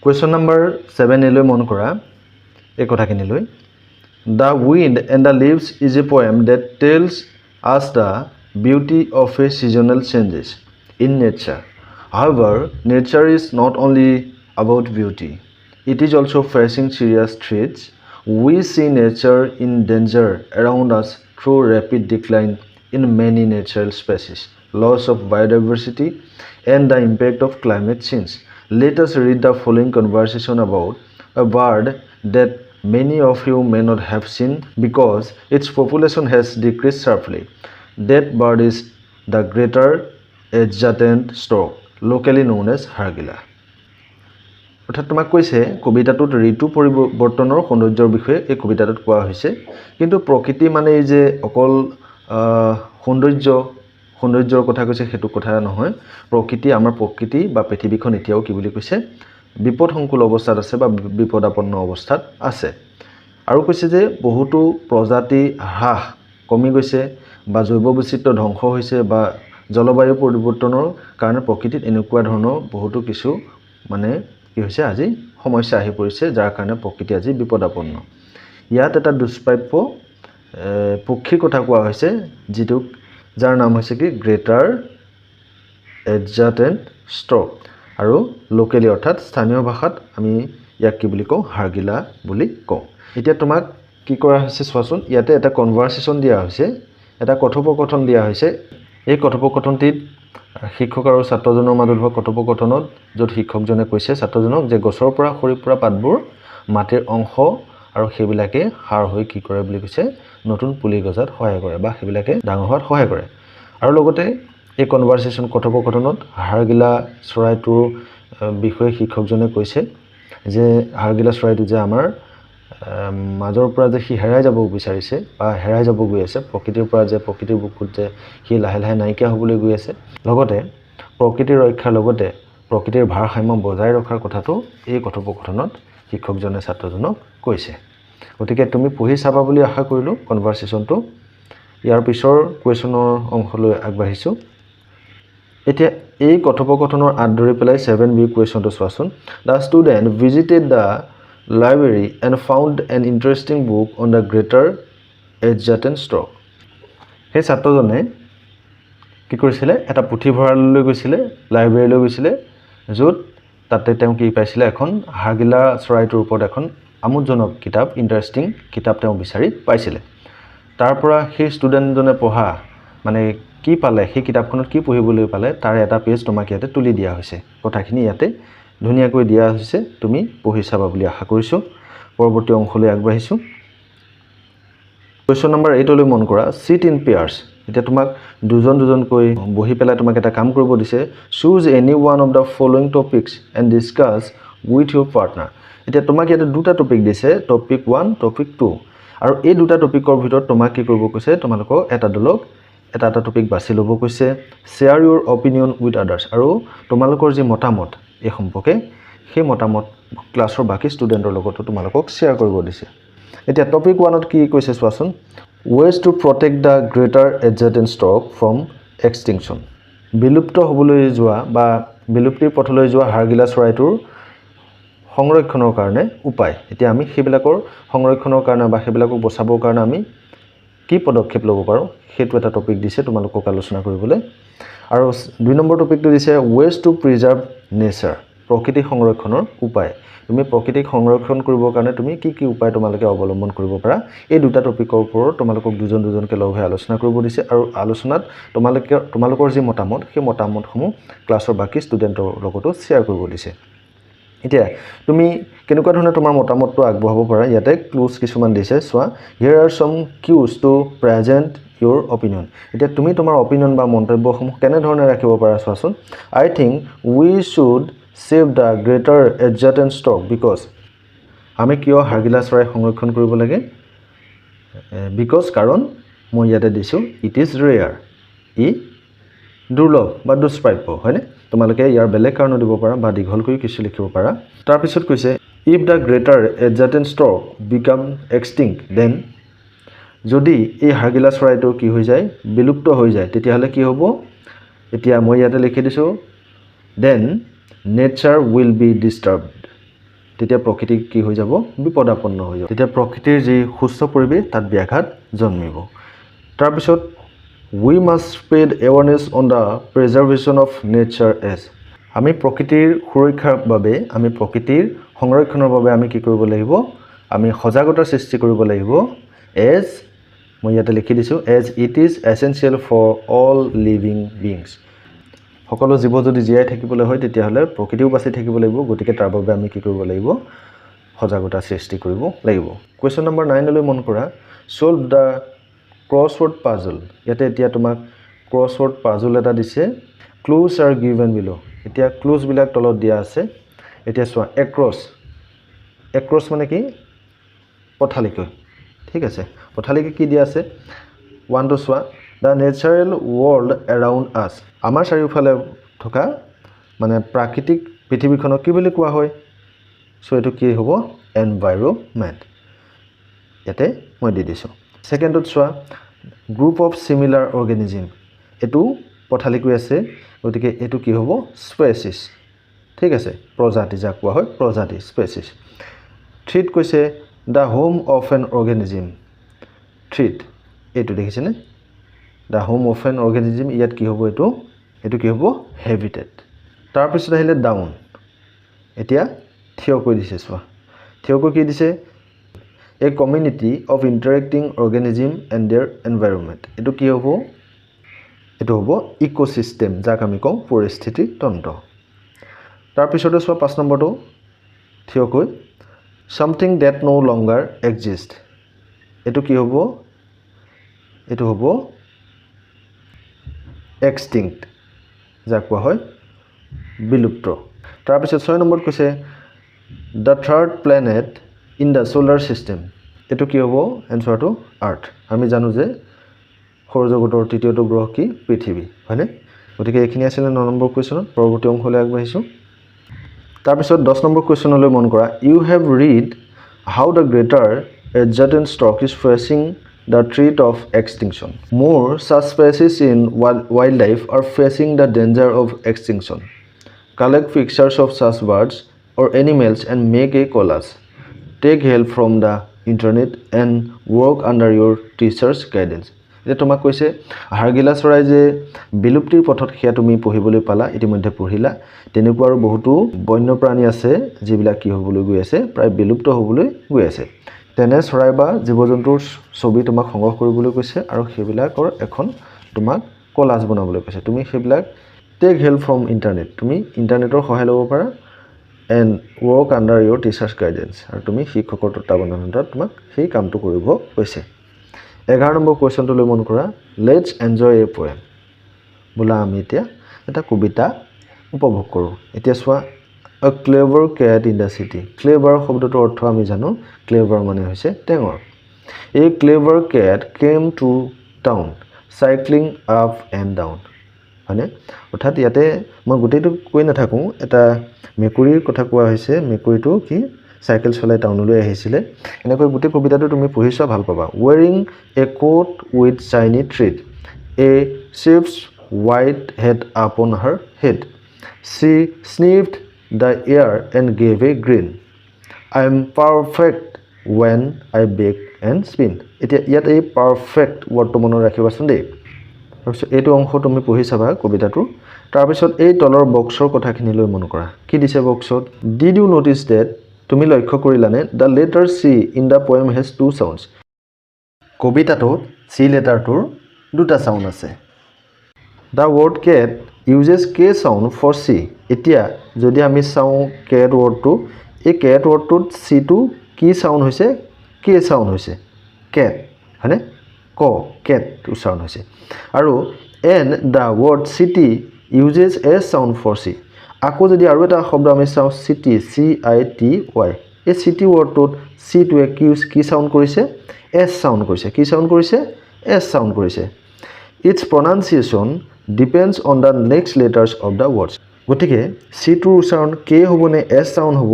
কুৱেশ্যন নম্বৰ 7 লৈ মন কৰা এই কথাখিনিলৈ the wind and the leaves is a poem that tells us the beauty of a seasonal changes in nature however nature is not only about beauty. It is also facing serious threats. We see nature in danger around us through rapid decline in many natural species, loss of biodiversity, and the impact of climate change. Let us read the following conversation about a bird that many of you may not have seen because its population has decreased sharply. That bird is the greater adjutant stork, locally known as hargilla. অৰ্থাৎ তোমাক কৈছে কবিতাটোত ঋতু পৰিৱৰ্তনৰ সৌন্দৰ্যৰ বিষয়ে এই কবিতাটোত কোৱা হৈছে কিন্তু প্ৰকৃতি মানে এই যে অকল সৌন্দৰ্যৰ কথা কৈছে সেইটো কথা নহয় প্ৰকৃতি আমাৰ প্ৰকৃতি বা পৃথিৱীখন এতিয়াও কি বুলি কৈছে বিপদসংকুল অৱস্থাত আছে বা বিপদাপন্ন অৱস্থাত আছে আৰু কৈছে যে বহুতো প্ৰজাতি হ্ৰাস কমি গৈছে বা জৈৱ বৈচিত্ৰ্য ধ্বংস হৈছে বা জলবায়ু পৰিৱৰ্তনৰ কাৰণে প্ৰকৃতিত এনেকুৱা ধৰণৰ বহুতো কিছু মানে কি হৈছে আজি সমস্যা আহি পৰিছে যাৰ কাৰণে প্ৰকৃতি আজি বিপদাপন্ন ইয়াত এটা দুষ্প্ৰাপ্য পক্ষীৰ কথা কোৱা হৈছে যিটো যাৰ নাম হৈছে কি গ্ৰেটাৰ এডজাটেণ্ট ষ্ট্ৰক আৰু লোকেলি অৰ্থাৎ স্থানীয় ভাষাত আমি ইয়াক কি বুলি কওঁ হাৰ্গিলা বুলি কওঁ এতিয়া তোমাক কি কৰা হৈছে চোৱাচোন ইয়াতে এটা কনভাৰচেশ্যন দিয়া হৈছে এটা কথোপকথন দিয়া হৈছে এই কথোপকথনটিত শিক্ষক আৰু ছাত্ৰজনৰ মাজত হোৱা কথোপকথনত য'ত শিক্ষকজনে কৈছে ছাত্ৰজনক যে গছৰ পৰা সৰি পৰা পাতবোৰ মাটিৰ অংশ আৰু সেইবিলাকে সাৰ হৈ কি কৰে বুলি কৈছে নতুন পুলি গজাত সহায় কৰে বা সেইবিলাকে ডাঙৰ হোৱাত সহায় কৰে আৰু লগতে এই কনভাৰচেশ্যন কথোপকথনত হাৰ্গিলা চৰাইটোৰ বিষয়ে শিক্ষকজনে কৈছে যে হাৰ্গিলা চৰাইটো যে আমাৰ মাজৰ পৰা যে সি হেৰাই যাব বিচাৰিছে বা হেৰাই যাব গৈ আছে প্ৰকৃতিৰ পৰা যে প্ৰকৃতিৰ বুকুত যে সি লাহে লাহে নাইকিয়া হ'বলৈ গৈ আছে লগতে প্ৰকৃতিৰ ৰক্ষাৰ লগতে প্ৰকৃতিৰ ভাৰসাম্য বজাই ৰখাৰ কথাটো এই কথোপকথনত শিক্ষকজনে ছাত্ৰজনক কৈছে গতিকে তুমি পঢ়ি চাবা বুলি আশা কৰিলোঁ কনভাৰচেশ্যনটো ইয়াৰ পিছৰ কুৱেশ্যনৰ অংশলৈ আগবাঢ়িছোঁ এতিয়া এই কথোপকথনৰ আঁত ধৰি পেলাই 7B কুৱেশ্যনটো চোৱাচোন the student visited the library and found an interesting book on the greater adjutant stork সেই ছাত্ৰজনে কি কৰিছিলে এটা পুথিভঁৰাললৈ গৈছিলে লাইব্ৰেৰীলৈ গৈছিলে য'ত তাতে তেওঁ কি পাইছিলে এখন হাৰ্গিলা চৰাইটোৰ ওপৰত এখন আমোদজনক কিতাপ ইণ্টাৰেষ্টিং কিতাপ তেওঁ বিচাৰি পাইছিলে তাৰ পৰা সেই ষ্টুডেণ্টজনে পঢ়া মানে কি পালে সেই কিতাপখনত কি পঢ়িবলৈ পালে তাৰ এটা পেজ তোমাক ইয়াতে তুলি দিয়া হৈছে কথাখিনি ইয়াতে ধুনীয়াকৈ দিয়া হৈছে তুমি পঢ়ি চাবা বুলি আশা কৰিছোঁ পৰৱৰ্তী অংশলৈ আগবাঢ়িছোঁ কুৱেশ্যন নম্বৰ 8 লৈ মন কৰা সিট ইন পেয়াৰ্স এতিয়া তোমাক দুজনকৈ বহি পেলাই তোমাক এটা কাম কৰিব দিছে choose any one of the following topics and discuss with Euro partner এতিয়া তোমাক ইয়াতে দুটা টপিক দিছে টপিক 1 টপিক 2 আৰু এই দুটা টপিকৰ ভিতৰত তোমাক কি কৰিব কৈছে তোমালোকক এটা দলক এটা টপিক বাছি ল'ব কৈছে share Euro opinion with others আৰু তোমালোকৰ যি মতামত এই সম্পৰ্কে সেই মতামত ক্লাছৰ বাকি ষ্টুডেণ্টৰ লগতো তোমালোকক শ্বেয়াৰ কৰিব দিছে এতিয়া টপিক 1ত কি কৈছে চোৱাচোন ways to protect the greater adjutant stork from extinction বিলুপ্ত হ'বলৈ যোৱা বা বিলুপ্তিৰ পথলৈ যোৱা হাৰ্গিলা চৰাইটোৰ সংৰক্ষণৰ কাৰণে উপায় এতিয়া আমি সেইবিলাকৰ সংৰক্ষণৰ কাৰণে বা সেইবিলাকক বচাবৰ কাৰণে আমি কি পদক্ষেপ ল'ব পাৰোঁ সেইটো এটা টপিক দিছে তোমালোকক আলোচনা কৰিবলৈ আৰু 2 নম্বৰ টপিকটো দিছে ways to preserve nature প্ৰকৃতি সংৰক্ষণৰ উপায় তুমি প্ৰকৃতিক সংৰক্ষণ কৰিবৰ কাৰণে তুমি কি উপায় তোমালোকে অৱলম্বন কৰিব পাৰা এই দুটা টপিকৰ ওপৰত তোমালোকক দুজনকৈ লগ হৈ আলোচনা কৰিব দিছে আৰু আলোচনাত তোমালোকৰ যি মতামত সেই মতামতসমূহ ক্লাছৰ বাকি ষ্টুডেণ্টৰ লগতো শ্বেয়াৰ কৰিব দিছে এতিয়া তুমি কেনেকুৱা ধৰণে তোমাৰ মতামতটো আগবঢ়াব পাৰা ইয়াতে ক্লুজ কিছুমান দিছে চোৱা here are some cues to present your opinion এতিয়া তুমি তোমাৰ অপিনিয়ন বা মন্তব্যসমূহ কেনে ধৰণে ৰাখিব পাৰা চোৱাচোন I think we should save the greater adjutant stork because আমি কিয় হাৰ্গিলা চৰাই সংৰক্ষণ কৰিব লাগে because কাৰণ মই ইয়াতে দিছো it is rare ই দুৰ্লভ বা দুষ্প্ৰাপ্য হয়নে তোমালোকে ইয়াৰ বেলেগ কাৰণ দিব পাৰা বা দীঘল কৰি কিছু লিখিব পাৰা তাৰ পিছত কৈছে if the greater adjutant stork become extinct then যদি এই হাৰ্গিলা চৰাইটো কি হৈ যায় বিলুপ্ত হৈ যায় তেতিয়াহলে কি হ'ব এতিয়া মই ইয়াতে লিখি দিছো then nature will be disturbed তেতিয়া প্ৰকৃতি কি হৈ যাব বিপদাপন্ন হৈ যাব তেতিয়া প্ৰকৃতিৰ যি সুস্থ পৰিৱেশ তাত ব্যাঘাত জন্মিব তাৰপিছত we must spread awareness on the preservation of nature as আমি প্ৰকৃতিৰ সুৰক্ষাৰ বাবে আমি প্ৰকৃতিৰ সংৰক্ষণৰ বাবে আমি কি কৰিব লাগিব আমি সজাগতাৰ সৃষ্টি কৰিব লাগিব as মই ইয়াতে লিখি দিছো as it is essential for all living beings সকলো জীৱ যদি জীয়াই থাকিবলৈ হয় তেতিয়া হলে প্ৰকৃতিও বাচি থাকিব লাগিব গতিকে তাৰ বাবে আমি কি কৰিব লাগিব সজাগতা সৃষ্টি কৰিব লাগিব কোৱেশ্চন নম্বৰ 9 লৈ মন কৰা solve the crossword puzzle ইয়াতে এতিয়া তোমাক crossword puzzle এটা দিছে clues are given below এতিয়া clues বিলাক তলত দিয়া আছে এতিয়া চোৱা across মানে কি পথালিকৈ ঠিক আছে পথালিকৈ কি দিয়া আছে 1 to চোৱা the natural world around us আমাৰ চাৰিওফালে থকা মানে প্ৰাকৃতিক পৃথিৱীখনক কি বুলি কোৱা হয় সো এটো কি হ'ব environment ইয়াতে মই দি দিছো সেকেন্ডত চোৱা group of similar organism এটো পথালিকৈ আছে গতিকে এটো কি হ'ব species ঠিক আছে প্ৰজাতি যা কোৱা হয় প্ৰজাতি species treat কৈছে the home of an organism treat এটো দেখিছেনে the home of an organism ইয়াত কি হ'ব এটো কি হ'ব habitat তাৰ পিছত আহিলে down এতিয়া থিয় কৈ দিছে চোৱা থিয় কৈ কি দিছে a community of interacting organism and their environment এটো কি হ'ব এটো হ'ব ইকোসিস্টেম যাক আমি কওঁ পৰিস্থিতি তন্ত্ৰ তাৰ পিছতে চোৱা 5 নম্বৰটো থিয় কৈ something that no longer exist এটো কি হ'ব এটো হ'ব extinct যাক কোৱা হয় বিলুপ্ত তাৰ পিছত 6 নম্বৰত কৈছে the third planet in the solar system এটো কি হ'ব এনসাৰটো আৰ্থ আমি জানো যে সৌৰজগতৰ তৃতীয়টো গ্ৰহ কি পৃথিৱী হয়নে গতিকে এখিনি আছিল 9 নম্বৰ কোৱেশ্চনত পৰৱৰ্তী অংশলৈ আগবাঢ়িছো তাৰ পিছত 10 নম্বৰ কোৱেশ্চনলৈ মন কৰা you have read how the greater adjacent stock is facing the threat of extinction more such species in wildlife are facing the danger of extinction collect pictures of such birds or animals and make a collage take help from the internet and work under your teacher's guidance এটা তোমাক কৈছে হাৰগিলা চৰাই যে বিলুপ্তিৰ পথত হিয়া তুমি পঢ়িবলৈ পালা ইতিমধ্যে পঢ়িলা তেনেকুৱা আৰু বহুতো বন্যপ্ৰাণী আছে যিবিলাক কি হ'বলৈ গৈ আছে প্ৰায় বিলুপ্ত হ'বলৈ গৈ আছে তেনে চৰাই বা জীৱ-জন্তুৰ ছবি তোমাক সংগ্ৰহ কৰিবলৈ কৈছে আৰু সেইবিলাকৰ এখন তোমাক কলাজ বনাবলৈ কৈছে তুমি সেইবিলাক টেক হেল্প ফ্ৰম ইন্টাৰনেট তুমি ইন্টাৰনেটৰ সহায় ল'ব পাৰা and work under your teacher's guidance আৰু তুমি শিক্ষকৰ তত্ত্বাৱধানত তোমাক সেই কামটো কৰিব কৈছে 11 নম্বৰ কোৱেশ্চনটো লৈ মন কৰা লেটস এনজয় এ পোয়েম বলা আমি এতিয়া এটা কবিতা উপভোগ কৰো এতিয়া চোৱা a clever cat in the city clever শব্দটোৰ অৰ্থ আমি জানো clever মানে হৈছে টেঙৰ a clever cat came to town cycling up and down মানে অৰ্থাৎ ইয়াতে মই গোটেইটো কৈ নাথাকো এটা মেকুৰীৰ কথা কোৱা হৈছে মেকুৰীটো কি সাইকেল চলাই টাউনলৈ আহিছিলে এনেকৈ গোটেই কবিতাটো তুমি পঢ়িছা ভাল পাবা wearing a coat with shiny thread a sheep's white head upon her head she sniffed the air and gave a grin I am perfect when I bake and spin এতিয়া ইয়াত এই perfect wordটো মনত ৰাখিবাচোন দেই তাৰপিছত এইটো অংশ তুমি পঢ়ি চাবা কবিতাটো তাৰপিছত এই তলৰ বক্সৰ কথাখিনি লৈ মন কৰা কি দিছে বক্সত did you notice that তুমি লক্ষ্য কৰিলানে the letter c in the poem has two sounds কবিতাটোত c লেটাৰটোৰ দুটা সাউন্ড আছে the word cat uses k sound for c এতিয়া যদি আমি চাও cat wordটো এই cat wordটোত c টো কি সাউন্ড হৈছে k সাউন্ড হৈছে cat হয়নে ক cat টো সাউন্ড হৈছে আৰু and the word city uses a sound for c আকৌ যদি আৰু এটা শব্দ আমি চাও city c i t y এই city wordটোত c টো কি সাউন্ড কৰিছে s সাউন্ড কৰিছে কি সাউন্ড কৰিছে s সাউন্ড কৰিছে its pronunciation depends on the next letters of the words গতিকে c টোৰ সাউন্ড k হ'ব নে s সাউন্ড হ'ব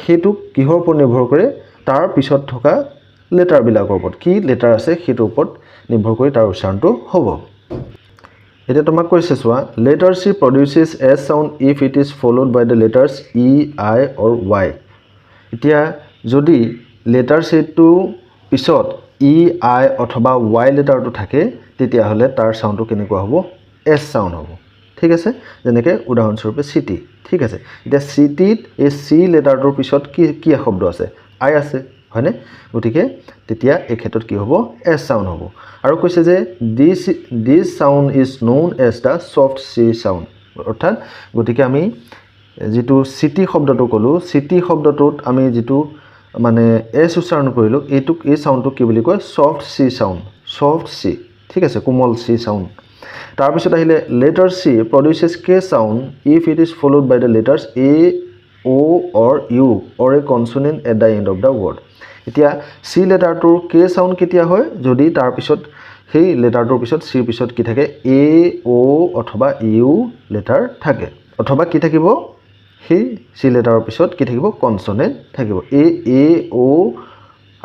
হেতু কিহৰ ওপৰত নিৰ্ভৰ কৰে তাৰ পিছত থকা লেটাৰ বিলাকৰ ওপৰত কি লেটাৰ আছে হেতুৰ ওপৰত নিৰ্ভৰ কৰি তাৰ উচ্চাৰণটো হ'ব এটা তোমাক কৈছে চোৱা letter c produces s sound if it is followed by the letters e i or y এতিয়া যদি লেটাৰ চিটো পিছত ই আই অথবা ৱাই লেটাৰটো থাকে তেতিয়াহ'লে তাৰ চাউণ্ডটো কেনেকুৱা হ'ব এছ চাউণ্ড হ'ব ঠিক আছে যেনেকৈ উদাহৰণস্বৰূপে চিটি ঠিক আছে এতিয়া চিটিত এই চি লেটাৰটোৰ পিছত কি শব্দ আছে আই আছে হয়নে গতিকে তেতিয়া এই ক্ষেত্ৰত কি হ'ব এছ চাউণ্ড হ'ব আৰু কৈছে যে this sound is known as the soft C sound অৰ্থাৎ গতিকে আমি যেটো সিটি শব্দটো কলো সিটি শব্দটোত আমি যেটো মানে এস উচ্চাৰণ কৰিলো এইটোক এই সাউন্ডটো কি বুলি কয় soft C sound soft C ঠিক আছে কোমল সি সাউন্ড তাৰ পিছত আহিলে letter C produces K sound if it is followed by the letters A O or U or a consonant at the end of the word এতিয়া C লেটাৰটোৰ কে sound কেতিয়া হয় যদি তাৰ পিছত সেই লেটাৰটোৰ পিছত সিৰ পিছত কি থাকে এ ও অথবা ইউ লেটাৰ থাকে অথবা কি থাকিব সেই সি লেটাৰৰ পিছত কি থাকিব কনসোনেন্ট থাকিব এ ও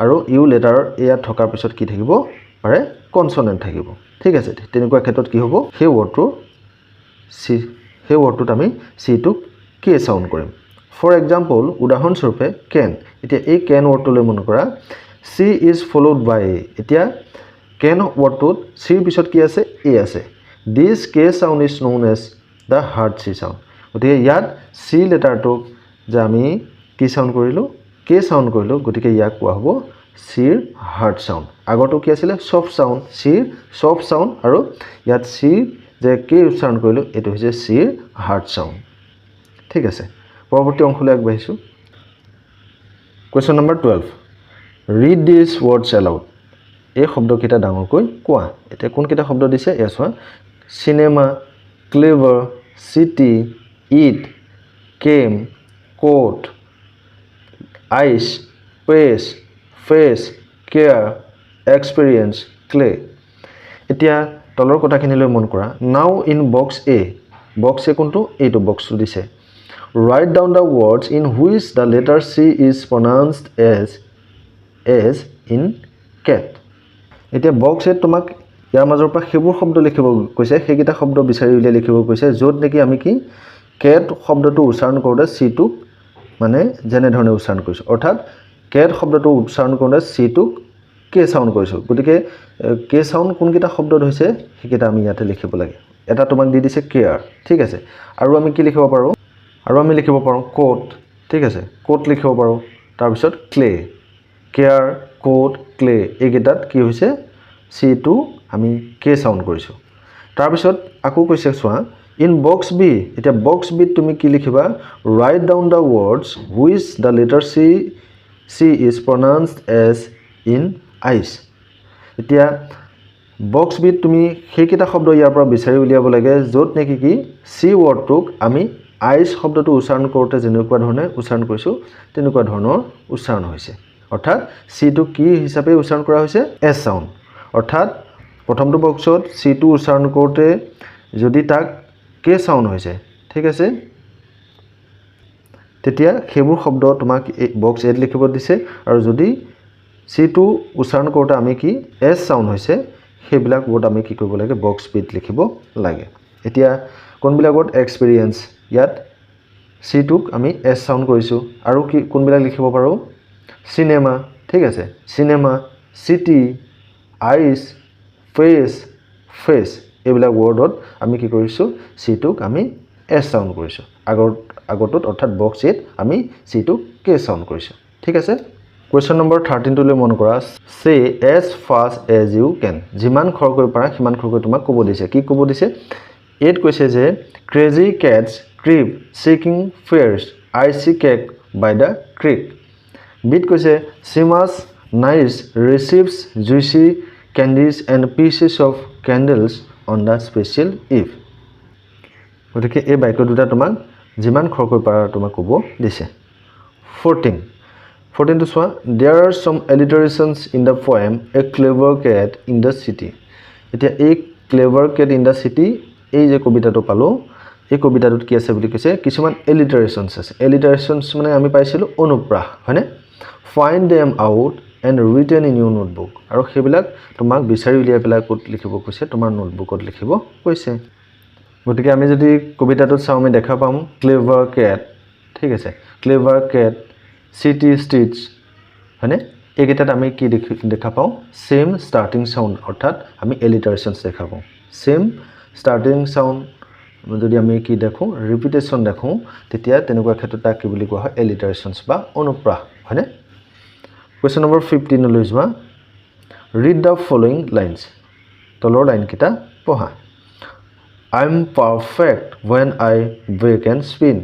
আৰু ইউ লেটাৰ এয়া থকাৰ পিছত কি থাকিব পাৰে কনসোনেন্ট থাকিব ঠিক আছে তেনেকুৱা ক্ষেত্ৰত কি হ'ব সেই ওয়াৰ্ডটোত আমি সি টো কে সাউন্ড কৰিম ফৰ এক্সাম্পল উদাহৰণস্বৰূপে কেন এতিয়া এই কেন ওয়াৰ্ডটোলৈ মন কৰা সি ইজ ফলোড বাই এতিয়া কেন ওয়াৰ্ডটোত সিৰ পিছত কি আছে এ আছে this K sound is known as the hard C sound গতিকে ইয়াত সি লেটাৰটোক যে আমি কি সাউন্ড কৰিলো কে সাউন্ড কৰিলো গতিকে ইয়াক কোৱা হ'ব সিৰ হাৰ্ড সাউন্ড আগৰটো কি আছিল সফট সাউন্ড সিৰ সফট সাউন্ড আৰু ইয়াত সি যে কে উচ্চাৰণ কৰিলো এটো হৈছে সিৰ হাৰ্ড সাউন্ড ঠিক আছে পৰৱৰ্তী অংশলৈ আগবাঢ়িছো question number 12 read this words aloud এই শব্দকেইটা ডাঙৰকৈ কোৱা এতিয়া কোন কেইটা শব্দ দিছে এয়া চোৱা cinema clever city it came coat ice pace face care experience clay এতিয়া তলৰ কথাখিনিলৈ মন কৰা নাও ইন বক্স এ কোনটো এইটো বক্সটো দিছে write down the words in which the letter C is pronounced as in cat এতিয়া বক্স এ তোমাক ইয়াৰ মাজৰ পৰা হেবোৰ শব্দ লিখিব কৈছে হেগিটা শব্দ বিচাৰি উলিয়াই লিখিব কৈছে য'ত নেকি আমি কি cat শব্দটো উচ্চাৰণ কৰোতে C টো মানে যেনে ধৰণে উচ্চাৰণ কৰিছো অৰ্থাৎ cat শব্দটো উচ্চাৰণ কৰোতে C টো কে সাউন্ড কৰিছো গতিকে কে সাউন্ড কোন কিটা শব্দত হৈছে হেকিটা আমি ইয়াতে লিখিব লাগে এটা তোমাক দি দিছে কেয়াৰ ঠিক আছে আৰু আমি কি লিখিব পাৰো কোট ঠিক আছে কোট লিখিব পাৰো তাৰ পিছত ক্লে কেয়াৰ কোট ক্লে এইগিটাত কি হৈছে সি টো আমি কে সাউন্ড কৰিছো তাৰ পিছত আকো কৈছে চোৱা ইন বক্স বি এটা বক্স বি তুমি কি লিখিবা write down the words which the letter C is pronounced as in ice এতিয়া বক্স বি তুমি হেকিটা শব্দ ইয়াৰ পৰা বিচাৰি উলিয়াব লাগে য'ত নেকি কি সি ওয়াৰ্ডটোক আমি আইস শব্দটো উচ্চাৰণ কৰোতে যেনেকুৱা ধৰণে উচ্চাৰণ কৰিছো তেনেকুৱা ধৰণৰ উচ্চাৰণ হৈছে অৰ্থাৎ সি টো কি হিচাপে উচ্চাৰণ কৰা হৈছে এছ সাউন্ড অৰ্থাৎ প্ৰথমটো বক্সত সি টো উচ্চাৰণ কৰোতে যদি তাক কে সাউন্ড হৈছে ঠিক আছে তেতিয়া হেবোৰ শব্দ তোমাক বক্স এত লিখিব দিছে আৰু যদি সি টো উচ্চাৰণ কৰোতে আমি কি এছ সাউন্ড হৈছে হেবিলাক ওয়াৰ্ড আমি কি কৰিব লাগে বক্স বিত লিখিব লাগে এতিয়া কোনবিলাক ওয়াৰ্ড এক্সপেৰিয়েন্স ইয়াত সি টোক আমি এছ সাউন্ড কৰিছো আৰু কি কোনবিলাক লিখিব পাৰো সিনেমা ঠিক আছে সিনেমা সিটি আইচ ফেস এইবিলাক ওয়াৰ্ডত আমি কি কৰিছো সি টোক আমি এছ সাউন্ড কৰিছো আগৰটোত অৰ্থাৎ বক্স এত আমি সি টোক কে সাউন্ড কৰিছো ঠিক আছে কোৱেশ্চন নম্বৰ 13 টোলৈ মন কৰা সে এজ ফাষ্ট এজ ইউ কেন যিমান খৰকৈ পাৰা সিমান খৰকৈ তোমাক ক'ব দিছে কি ক'ব দিছে এত কৈছে যে crazy cats creep seeking fairs I see cake by the creek bit কৈছে Seamus nice receives juicy candies and pieces of candles on the special eve গতিকে এই বাক্য দুটা তোমাক যিমান খৰকৈ পাৰা তোমাক ক'ব দিছে 14 to soa there are some alliterations in the poem a clever cat in the city etia a clever cat in the city ei je kobita to palo ei kobita dut ki ase boli koise kisuman alliterations ase alliterations mane ami paisilu onuprah hone find them out and written in your notebook aru hebilak tomak bisari ulia pela kot likhibo koise tomar notebook ot likhibo koise gotike ami jodi kobita to saw ami dekha pam clever cat thik ase clever cat city, streets, হয়নে? এইকেইটাত আমি কি দেখা পাওঁ? Same starting sound, অৰ্থাৎ আমি এলিটাৰেশ্যনছ দেখা পাওঁ। Same starting sound যদি আমি কি দেখোঁ, ৰিপিটেশ্যন দেখোঁ, তেতিয়া তেনেকুৱা ক্ষেত্ৰত তাক কি বুলি কোৱা হয়? এলিটাৰেশ্যনছ বা অনুপ্ৰাস, হয়নে? কুৱেশ্যন নম্বৰ 15 লৈ যোৱা। Read the following lines. তলৰ লাইনকেইটা পঢ়া। I'm perfect when I bake and spin.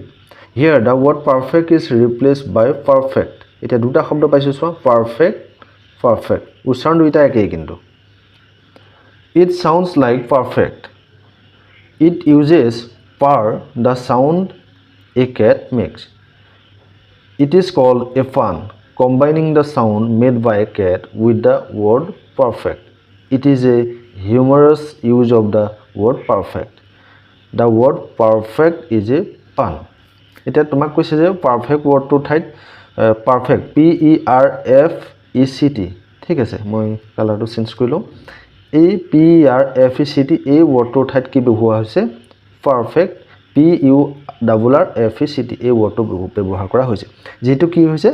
Here the word perfect is replaced by perfect. এটা দুটা শব্দ পাইছো চোৱা, perfect, perfect. উচ্চাৰণ দুইটা একেই কিন্তু। It sounds like perfect. It uses par, the sound a cat makes. It is called a pun, combining the sound made by a cat with the word perfect. It is a humorous use of the word perfect. The word perfect is a pun. এতিয়া তোমাক কৈছে যে perfect ৱৰ্ডটোৰ ঠাইত perfect PERFECT, ঠিক আছে, মই কালাৰটো change কৰিলোঁ। এই PERFECT এই ৱৰ্ডটোৰ ঠাইত কি ব্যৱহাৰ হৈছে? পাৰফেক্ট PURRFECT এই ৱৰ্ডটো ব্যৱহাৰ কৰা হৈছে। যিহেতু কি হৈছে,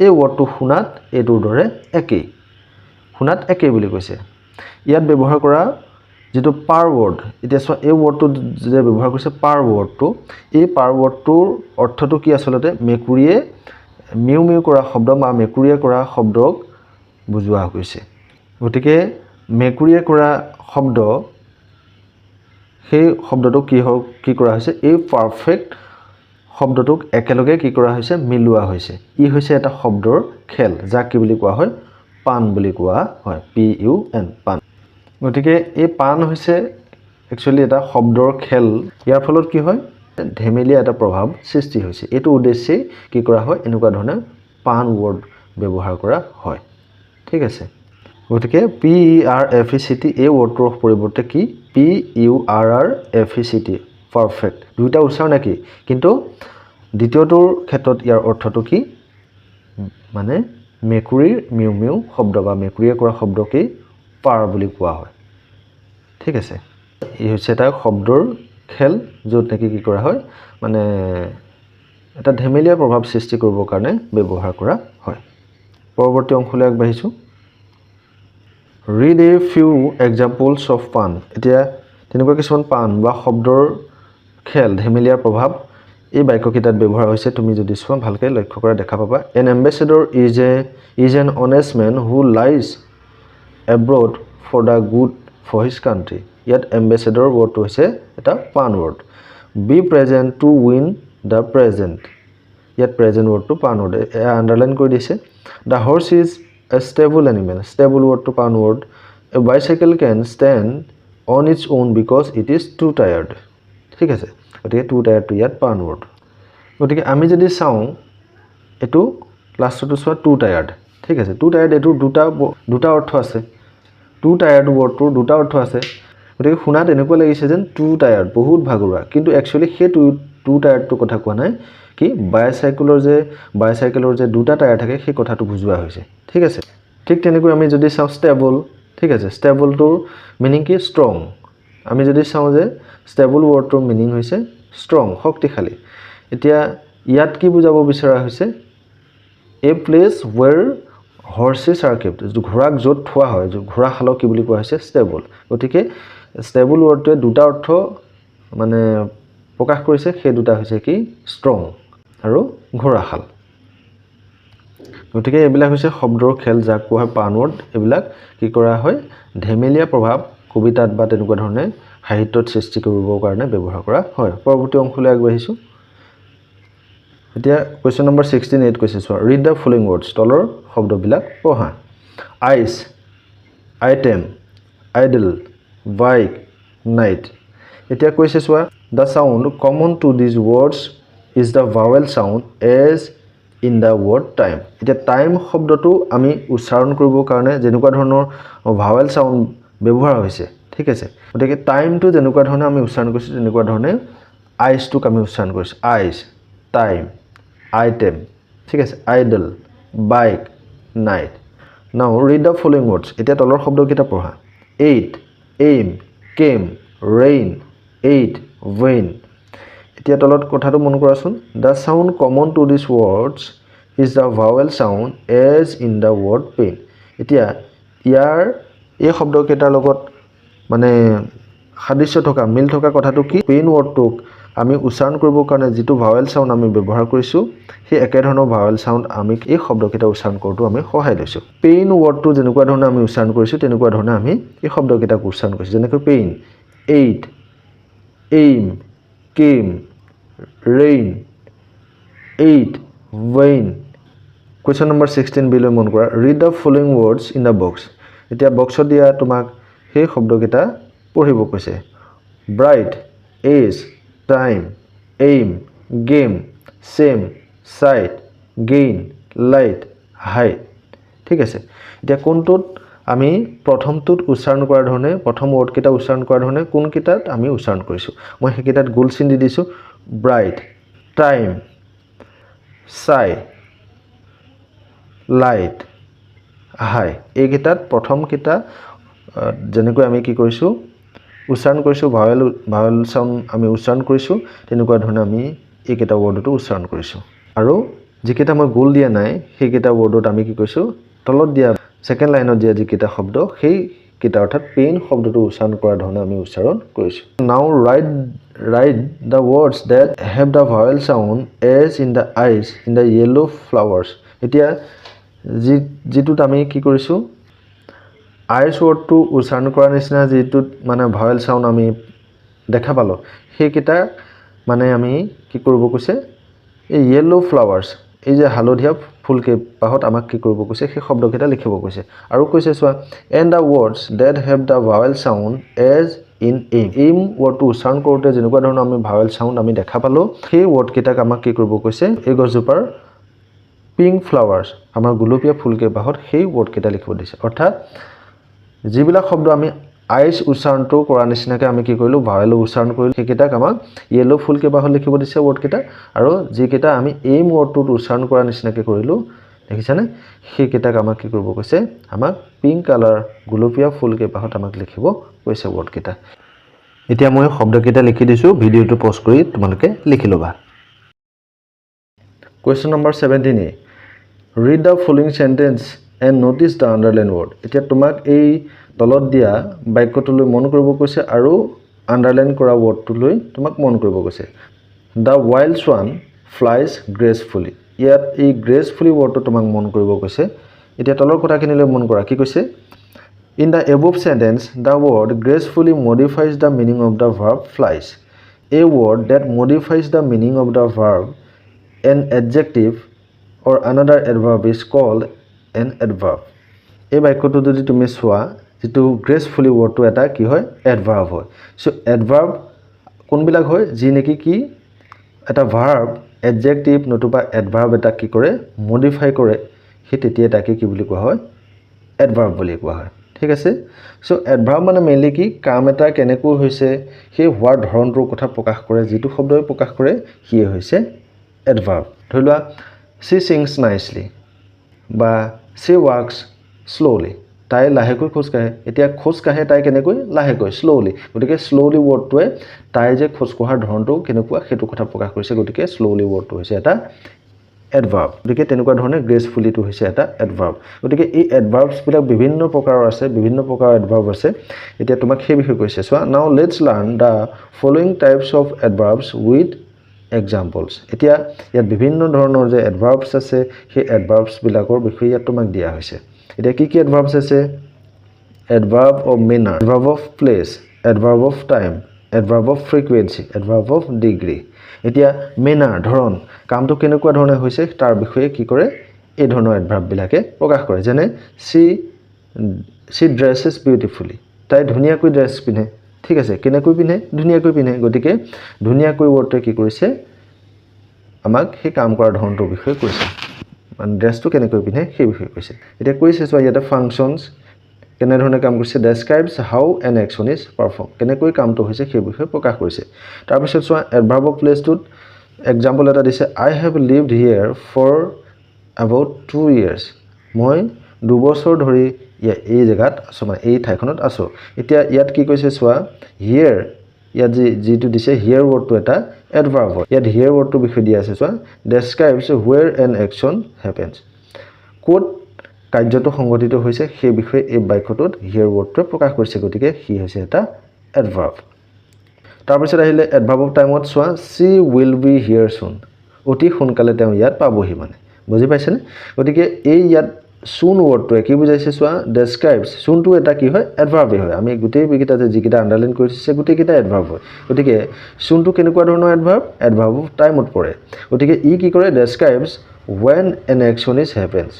এই ৱৰ্ডটো শুনাত এইটোৰ দৰে একেই, শুনাত একেই বুলি কৈছে। ইয়াত ব্যৱহাৰ কৰা যেটো পাৰ ৱৰ্ড, এতিয়া চোৱা এই ৱৰ্ডটো যে ব্যৱহাৰ কৰিছে পাৰ ৱৰ্ডটো, এই পাৰ ৱৰ্ডটোৰ অৰ্থটো কি? আসলতে মেকুৰীয়ে মিউ মিউ কৰা শব্দ বা মেকুৰীয়ে কৰা শব্দক বুজোৱা হৈছে। গতিকে মেকুৰীয়ে কৰা শব্দ, সেই শব্দটো কি কৰা হৈছে? এই পাৰফেক্ট শব্দটোক একেলগে কি কৰা হৈছে? মিলোৱা হৈছে। ই হৈছে এটা শব্দৰ খেল, যাক কি বুলি কোৱা হয়? পান বুলি কোৱা হয়, PUN, পান। গতিকে এই পান হৈছে একচুৱেলি এটা শব্দৰ খেল। ইয়াৰ ফলত কি হয়? ধেমেলীয়া এটা প্ৰভাৱ সৃষ্টি হৈছে। এইটো উদ্দেশ্যে কি কৰা হয়? এনেকুৱা ধৰণে পান ৱৰ্ড ব্যৱহাৰ কৰা হয়, ঠিক আছে। গতিকে PERFECT এই ৱৰ্ডটোৰ পৰিৱৰ্তে কি? PURRFECT, perfect. দুইটা উচ্চাৰণ একেই, কিন্তু দ্বিতীয়টোৰ ক্ষেত্ৰত ইয়াৰ অৰ্থটো কি? মানে মেকুৰীৰ মিউ মিউ শব্দ বা মেকুৰীয়ে কৰা শব্দকেই পাৰ বুলি কোৱা হয়, ঠিক আছে। এই হৈছে এটা শব্দৰ খেল, য'ত নেকি কি কৰা হয়? মানে এটা ধেমেলীয়া প্ৰভাৱ সৃষ্টি কৰিবৰ কাৰণে ব্যৱহাৰ কৰা হয়। পৰৱৰ্তী অংশলৈ আগবাঢ়িছোঁ। Read a few examples of pun. এতিয়া তেনেকুৱা কিছুমান পান বা শব্দৰ খেল, ধেমেলীয়াৰ প্ৰভাৱ এই বাক্যকেইটাত ব্যৱহাৰ হৈছে। তুমি যদি চোৱা ভালকৈ লক্ষ্য কৰা দেখা পাবা। An ambassador is an honest man who lies abroad for the good of his country. ইয়াত এম্বেচেডৰ ৱৰ্ডটো হৈছে এটা pun word. Be present to win the present, ইয়াত প্ৰেজেণ্ট ৱৰ্ডটো পান ৱৰ্ড, এয়া আণ্ডাৰলাইন কৰি দিছে। The horse is a stable animal, stable ৱৰ্ডটো pun word. A bicycle can stand on its own because it is two tired, ঠিক আছে। গতিকে two টায়াৰ্ডটো ইয়াত পান ৱৰ্ড। গতিকে আমি যদি চাওঁ, এইটো লাষ্টটো চোৱা টু টায়াৰ্ড, ঠিক আছে। টু টায়াৰ্ড এইটো দুটা অৰ্থ আছে। টু টায়াৰ্ড ৱৰ্ডটোৰ দুটা অৰ্থ আছে। গতিকে শুনাত এনেকুৱা লাগিছে যেন টু টায়াৰ্ড, বহুত ভাগৰুৱা, কিন্তু একচুৱেলি সেই টু টায়াৰ্ডটোৰ কথা কোৱা নাই। কি? বাইচাইকেলৰ যে দুটা টায়াৰ থাকে, সেই কথাটো বুজোৱা হৈছে, ঠিক আছে। ঠিক তেনেকৈ আমি যদি চাওঁ ষ্টেবল, ঠিক আছে, ষ্টেবলটোৰ মিনিং কি? ষ্ট্ৰং। আমি যদি চাওঁ যে ষ্টেবল ৱৰ্ডটোৰ মিনিং হৈছে ষ্ট্ৰং, শক্তিশালী। এতিয়া ইয়াত কি বুজাব বিচৰা হৈছে? এ প্লেচ ৱেৰ হৰ্চেছ আৰ কেপ্ট, ঘোঁৰাক য'ত থোৱা হয়, ঘোঁৰাশালক কি বুলি কোৱা হৈছে? ষ্টেবল। গতিকে ষ্টেবল ৱৰ্ডটোৱে দুটা অৰ্থ মানে প্ৰকাশ কৰিছে, সেই দুটা হৈছে কি? ষ্ট্ৰং আৰু ঘোঁৰাশাল। গতিকে এইবিলাক হৈছে শব্দৰ খেল, যাক কোৱা হয় পান ৱৰ্ড। এইবিলাক কি কৰা হয়? ধেমেলীয়া প্ৰভাৱ কবিতাত বা তেনেকুৱা ধৰণে সাহিত্যত সৃষ্টি কৰিবৰ কাৰণে ব্যৱহাৰ কৰা হয়। পৰৱৰ্তী অংশলৈ আগবাঢ়িছোঁ। এতিয়া কুৱেশ্যন নম্বৰ 16 কৈছে চোৱা। ৰিড দ্য ফলোয়িং ৱৰ্ডছ, তলৰ শব্দবিলাক পঢ়া। Ice, item, idol, bike, night. এতিয়া কৈছে চোৱা, the sound common to these words is the vowel sound as in the word time. এতিয়া টাইম শব্দটো আমি উচ্চাৰণ কৰিবৰ কাৰণে যেনেকুৱা ধৰণৰ ভাৱেল চাউণ্ড ব্যৱহাৰ হৈছে, ঠিক আছে। গতিকে টাইমটো যেনেকুৱা ধৰণে আমি উচ্চাৰণ কৰিছোঁ, তেনেকুৱা ধৰণে আইচটোক আমি উচ্চাৰণ কৰিছোঁ। আইচ, টাইম, আইটেম, ঠিক আছে, আইডল, বাইক, নাইট। নাও ৰিড দ্য ফলোয়িং ৱৰ্ডছ। এতিয়া তলৰ শব্দকেইটা পঢ়া। Eight, aim, came, rain, eight, Wayne. এতিয়া তলত কথাটো মন কৰাচোন। The sound common two this words is the vowel sound as in the word pain. এতিয়া ইয়াৰ এই শব্দকেইটাৰ লগত মানে সাদৃশ্য থকা মিল থকা কথাটো কি পেইন ৱৰ্ডটোক আমি উচ্চাৰণ কৰিবৰ কাৰণে যিটো ভাৱেল সাউণ্ড আমি ব্যৱহাৰ কৰিছোঁ সেই একেধৰণৰ ভাৱেল সাউণ্ড আমি এই শব্দকেইটা উচ্চাৰণ কৰোঁতে আমি সহায় লৈছোঁ পেইন ৱৰ্ডটো যেনেকুৱা ধৰণে আমি উচ্চাৰণ কৰিছোঁ তেনেকুৱা ধৰণে আমি এই শব্দকেইটাক উচ্চাৰণ কৰিছোঁ যেনেকৈ pain eight aim came rain eight wane question number 16 বিলৈ মন কৰা read the following words in the box এতিয়া বক্সত দিয়া তোমাক সেই শব্দকেইটা পঢ়িব কৈছে bright age time aim game same sight gain light height ঠিক আছে এতিয়া কোনটোত আমি প্ৰথমটোত উচ্চাৰণ কৰাৰ ধৰণে প্ৰথম ৱৰ্ডকেইটা উচ্চাৰণ কৰাৰ ধৰণে কোনকেইটাত আমি উচ্চাৰণ কৰিছোঁ মই সেইকেইটাত গোল চিন দি দিছোঁ ব্ৰাইট টাইম চাই লাইট হাই এইকেইটাত প্ৰথমকেইটা যেনেকৈ আমি কি কৰিছোঁ উচ্চাৰণ কৰিছোঁ ভাৱেল সাউণ্ড আমি উচ্চাৰণ কৰিছোঁ তেনেকুৱা ধৰণে আমি এইকেইটা ৱৰ্ডতো উচ্চাৰণ কৰিছোঁ আৰু যিকেইটা মই গোল দিয়া নাই সেইকেইটা ৱৰ্ডত আমি কি কৰিছোঁ তলত দিয়া ছেকেণ্ড লাইনত দিয়া যিকেইটা শব্দ সেইকেইটা অৰ্থাৎ পেইন শব্দটো উচ্চাৰণ কৰাৰ ধৰণে আমি উচ্চাৰণ কৰিছোঁ now write the words that have the vowel sound as in the eyes in the yellow flowers এতিয়া যিটোত আমি কি কৰিছোঁ আইজ ৱৰ্ডটো উচ্চাৰণ কৰাৰ নিচিনা যিটোত মানে ভাৱেল সাউণ্ড আমি দেখা পালোঁ সেইকেইটা মানে আমি কি কৰিব কৈছে এই য়েলো ফ্লাৱাৰ্ছ এই যে হালধীয়া ফুলকেইপাহত আমাক কি কৰিব কৈছে সেই শব্দকেইটা লিখিব কৈছে আৰু কৈছে চোৱা and the words that have the vowel sound as in aim ৱৰ্ডটো উচ্চাৰণ কৰোঁতে যেনেকুৱা ধৰণৰ আমি ভাৱেল সাউণ্ড আমি দেখা পালোঁ সেই ৱৰ্ডকেইটাক আমাক কি কৰিব কৈছে এই গছজোপাৰ পিংক ফ্লাৱাৰ্ছ আমাৰ গুলপীয়া ফুলকেইপাহত সেই ৱৰ্ডকেইটা লিখিব দিছে অৰ্থাৎ যিবিলাক শব্দ আমি আইজ উচ্চাৰণটো কৰা নিচিনাকৈ আমি কি কৰিলোঁ ভাৱেল উচ্চাৰণ কৰিলোঁ সেইকেইটাক আমাক য়েলো ফুলকেইপাহত লিখিব দিছে ৱৰ্ডকেইটা আৰু যিকেইটা আমি এইম ৱৰ্ডটোত উচ্চাৰণ কৰা নিচিনাকৈ কৰিলোঁ দেখিছানে সেইকেইটাক আমাক কি কৰিব কৈছে আমাক পিংক কালাৰ গুলপীয়া ফুলকেইপাহত আমাক লিখিব কৈছে ৱৰ্ডকেইটা এতিয়া মই শব্দকেইটা লিখি দিছোঁ ভিডিঅ'টো পজ কৰি তোমালোকে লিখি ল'বা question number 17 read the following sentence and notice the underline word এতিয়া তোমাক এই তলত দিয়া বাক্যটোলৈ মন কৰিব কৈছে আৰু আণ্ডাৰলাইন কৰা ৱৰ্ডটোলৈ তোমাক মন কৰিব কৈছে দ্য ৱাইল্ড স্ৱান ফ্লাইজ গ্ৰেছফুলি ইয়াত এই গ্ৰেছফুলি ৱৰ্ডটো তোমাক মন কৰিব কৈছে এতিয়া তলৰ কথাখিনিলৈ মন কৰা কি কৈছে in the above sentence the word gracefully modifies the meaning of the verb flies a word that modifies the meaning of the verb an adjective or another adverb is called an adverb এই বাক্যটো যদি তুমি চোৱা যেটো গ্ৰেছফুলি ৱৰ্ডটো এটা কি হয় adverb হয় সো adverb কোনবিলাক হয় যি নেকি কি এটা verb adjective নতুবা adverb এটা কি কৰে modify কৰে সেই তেতিয়া তাকে কি বুলি কোৱা হয় adverb বুলি কোৱা হয় ঠিক আছে সো adverb মানে মেইনলি কি কাম এটা কেনেকৈ হৈছে সেই হোৱাৰ ধৰণটোৰ কথা প্ৰকাশ কৰে যেটো শব্দই প্ৰকাশ কৰে কি হৈছে adverb ধৰিলোৱা she sings nicely বা she walks slowly তাই লাহেকৈ খোজ কাঢ়ে এতিয়া খোজ কাঢ়ে তাই কেনেকৈ লাহেকৈ slowly গতিকে slowly ৱৰ্ডটোৱে তাই যে খোজ কঢ়াৰ ধৰণটো কেনেকুৱা হেতু কথা প্ৰকাশ কৰিছে গতিকে slowly ৱৰ্ডটো হৈছে এটা adverb গতিকে তেনেকুৱা ধৰণে gracefully টো হৈছে এটা adverb গতিকে এই adverbs বিলাক বিভিন্ন প্ৰকাৰৰ আছে বিভিন্ন প্ৰকাৰৰ adverb আছে এতিয়া তোমাক সেই বিষয়ে কৈছে চোৱা now let's learn the following types of adverbs with examples এতিয়া ইয়াত বিভিন্ন ধৰণৰ যে adverbs আছে সেই adverbs বিলাকৰ বিষয়ে ইয়াত তোমাক দিয়া হৈছে এতিয়া কি adverbs আছে adverb of manner adverb of place adverb of time adverb of frequency adverb of degree এতিয়া manner ধৰণ কামটো কেনেকুৱা ধৰণে হৈছে তাৰ বিষয়ে কি কৰে এই ধৰণৰ adverb বিলাকে প্ৰকাশ কৰে যেনে she dresses beautifully তাই ধুনীয়াকৈ ড্ৰেছ পিনে ঠিক আছে কেনেকৈ পিনে ধুনীয়াকৈ পিনে গতিকে ধুনীয়াকৈ ৱৰ্ডটো কি কৰিছে আমাক সেই কাম কৰাৰ ধৰণটোৰ বিষয়ে কৈছে মানে ড্ৰেছটো কেনেকৈ পিনে সেই বিষয়ে কৈছে এতিয়া কৈছে চোৱা ইয়াতে ফাংচনছ কেনে ধৰণে কাম কৰিছে ডেসক্ৰাইবছ হাউ এন একচন ইজ পাৰফৰ্ম কেনেকৈ কামটো হৈছে সেই বিষয়ে প্ৰকাশ কৰিছে তাৰ পিছত চোৱা এডভাৰ্ব অফ প্লেছটোত এক্সাম্পল এটা দিছে I have lived here for about 2 years মই 2 বছৰ ধৰি এই জায়গাত আছো মানে এই ঠাইখনত আছো এতিয়া ইয়াত কি কৈছে চোৱা হিয়াৰ ইয়াত যিটো দিছে হিয়াৰ ৱৰ্ডটো এটা এডভাৰ্ব হয় ইয়াত হিয়াৰ ৱৰ্ডটো বিষয় দিয়া আছে চোৱা describes where N action happens ক'ত কাৰ্যটো সংঘটিত হৈছে সেই বিষয়ে এই বাক্যটোত হিয়াৰ ৱৰ্ডটোৱে প্ৰকাশ কৰিছে গতিকে সি হৈছে এটা এডভাৰ্ব তাৰপিছত আহিলে এডভাৰ্ব অফ টাইমত চোৱা সি উইল বি হিয়াৰ চুন অতি সোনকালে তেওঁ ইয়াত পাবহি মানে বুজি পাইছেনে গতিকে এই ইয়াত চুন ৱৰ্ডটোৱে কি বুজাইছে চোৱা ডেছক্ৰাইবছ চুনটো এটা কি হয় এডভাৰ্বেই হয় আমি গোটেইকেইটা যিকেইটা আণ্ডাৰলাইন কৰিছে গোটেইকেইটা এডভাৰ্ব হয় গতিকে চুনটো কেনেকুৱা ধৰণৰ এডভাৰ্ব অফ টাইমত পৰে গতিকে ই কি কৰে describes when an action is happens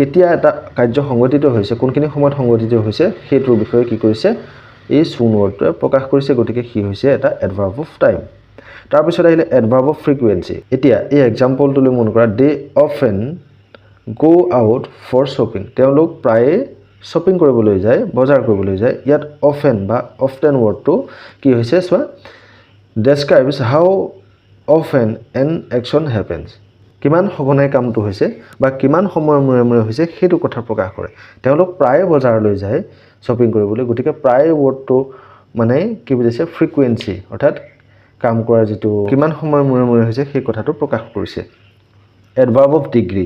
এতিয়া এটা কাৰ্য সংঘটিত হৈছে কোনখিনি সময়ত সংঘটিত হৈছে সেইটোৰ বিষয়ে কি কৰিছে এই চুন ৱৰ্ডটোৱে প্ৰকাশ কৰিছে গতিকে কি হৈছে এটা এডভাৰ্ব অফ টাইম তাৰপিছত আহিলে এডভাৰ্ব অফ ফ্ৰিকুৱেন্সি এতিয়া এই এক্সাম্পলটোলৈ মন কৰা they often go out for shopping তেওঁলোক প্ৰায়ে শ্বপিং কৰিবলৈ যায় বজাৰ কৰিবলৈ যায় ইয়াত অফেন বা অফটেন ৱৰ্ডটো কি হৈছে চোৱা ডেছক্ৰাইবছ হাউ অফেন এন একশ্যন হেপেন্স কিমান সঘনাই কামটো হৈছে বা কিমান সময়ৰ মূৰে মূৰে হৈছে সেইটো কথা প্ৰকাশ কৰে তেওঁলোক প্ৰায়ে বজাৰলৈ যায় শ্বপিং কৰিবলৈ গতিকে প্ৰায়ে ৱৰ্ডটো মানে কি বুজাইছে ফ্ৰিকুৱেন্সি অৰ্থাৎ কাম কৰাৰ যিটো কিমান সময়ৰ মূৰে মূৰে হৈছে সেই কথাটো প্ৰকাশ কৰিছে এডভাৰ্ব অফ ডিগ্ৰী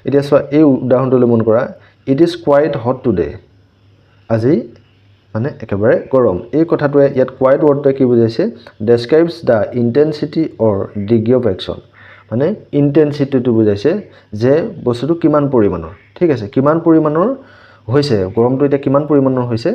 এতিয়া চোৱা এই উদাহৰণটোলৈ মন কৰা it is quiet hot today আজি মানে একেবাৰে গৰম এই কথাটোৱে ইয়াত কোৱাইট ৱৰ্ডটোৱে কি বুজাইছে describes the intensity or degree of action মানে ইণ্টেনচিটিটো বুজাইছে যে বস্তুটো কিমান পৰিমাণৰ ঠিক আছে কিমান পৰিমাণৰ হৈছে গৰমটো এতিয়া কিমান পৰিমাণৰ হৈছে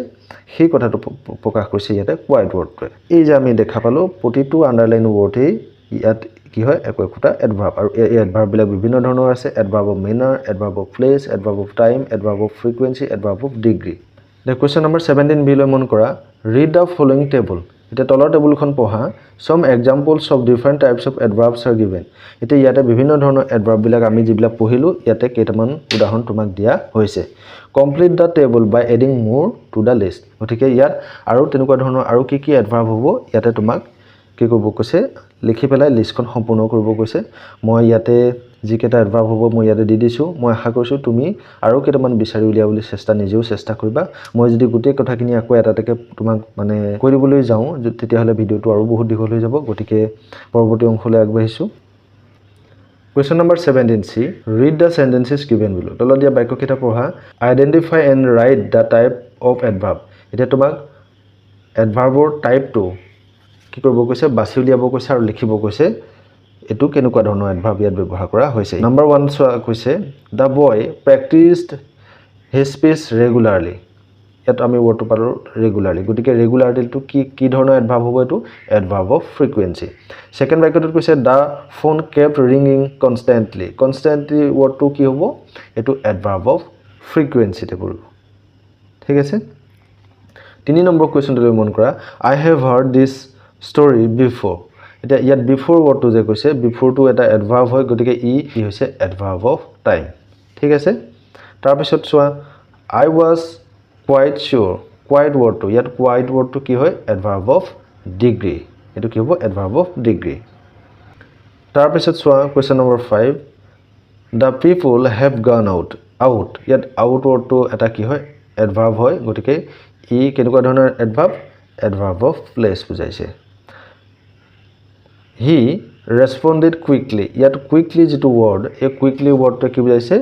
সেই কথাটো প্ৰকাশ কৰিছে ইয়াতে কোৱাইট ৱৰ্ডটোৱে এই যে আমি দেখা পালোঁ প্ৰতিটো আণ্ডাৰলাইন ৱৰ্ডেই ইয়াত কি হয় একোটা এডভাৰ্ব আৰু এই এডভাৰ্ববিলাক বিভিন্ন ধৰণৰ আছে adverb of manner adverb of place adverb of time adverb of frequency adverb of degree এতিয়া কুৱেশ্যন নম্বৰ 17 বিলৈ মন কৰা ৰিড দ্য ফলোইং টেবল এতিয়া তলৰ টেবুলখন পঢ়া some examples of different types of adverbs are given এতিয়া ইয়াতে বিভিন্ন ধৰণৰ এডভাৰ্ববিলাক আমি যিবিলাক পঢ়িলোঁ ইয়াতে কেইটামান উদাহৰণ তোমাক দিয়া হৈছে complete the table by adding more to the list গতিকে ইয়াত আৰু তেনেকুৱা ধৰণৰ আৰু কি এডভাৰ্ব হ'ব ইয়াতে তোমাক কি কৰিব কৈছে লিখি পেলাই লিষ্টখন সম্পূৰ্ণ কৰিব কৈছে মই ইয়াতে যিকেইটা এডভাৰ্ব হ'ব মই ইয়াতে দি দিছোঁ মই আশা কৰিছোঁ তুমি আৰু কেইটামান বিচাৰি উলিয়াবলৈ নিজেও চেষ্টা কৰিবা মই যদি গোটেই কথাখিনি আকৌ এটাকে তোমাক মানে কৈ দিবলৈ যাওঁ তেতিয়াহ'লে ভিডিঅ'টো আৰু বহুত দীঘল হৈ যাব গতিকে পৰৱৰ্তী অংশলৈ আগবাঢ়িছোঁ question number 17C read the sentences given below তলত দিয়া বাক্যকেইটা পঢ়া identify and write the type of adverb এতিয়া তোমাক এডভাৰ্বৰ টাইপটো কি কৰিব কৈছে বাছি উলিয়াব কৈছে আৰু লিখিব কৈছে এটো কেনেকুৱা ধৰণৰ এডভাৰ্ব ইয়াত ব্যৱহাৰ কৰা হৈছে নম্বৰ 1 চোৱা কৈছে the boy practised his speech regularly ইয়াত আমি ৱৰ্ডটো পালোঁ ৰেগুলাৰলি গতিকে ৰেগুলাৰলিটো কি ধৰণৰ এডভাৰ্ব হ'ব এইটো এডভাৰ্ব অফ ফ্ৰিকুৱেন্সি সেকেন্ড বাক্যটোত কৈছে দ্য ফোন কেপ্ট ৰিঙিং কনষ্টেণ্টলি ৱৰ্ডটো কি হ'ব এইটো এডভাৰ্ব অফ ফ্ৰিকুৱেন্সিতে পৰিব ঠিক আছে 3 নম্বৰ কুৱেশ্যনটোলৈ মন কৰা I have heard this story before এতিয়া ইয়াত বিফ'ৰ ৱৰ্ডটো যে কৈছে বিফ'ৰটো এটা এডভাৰ্ব হয় গতিকে ই হৈছে এডভাৰ্ব অফ টাইম ঠিক আছে তাৰপিছত চোৱা আই ৱাজ কোৱাইট চিয়'ৰ কোৱাইট ৱৰ্ডটো ইয়াত কোৱাইট ৱৰ্ডটো কি হয় এডভাৰ্ব অফ ডিগ্ৰী এইটো কি হ'ব এডভাৰ্ব অফ ডিগ্ৰী তাৰপিছত চোৱা question number 5 the people have gone out ইয়াত আউট ৱৰ্ডটো এটা কি হয় এডভাৰ্ব হয় গতিকে ই কেনেকুৱা ধৰণৰ এডভাৰ্ব অফ প্লেচ বুজাইছে হি ৰেছপণ্ডেড কুইকলি ইয়াত কুইকলি যিটো ৱৰ্ড এই কুইকলি ৱৰ্ডটোৱে কি বুজাইছে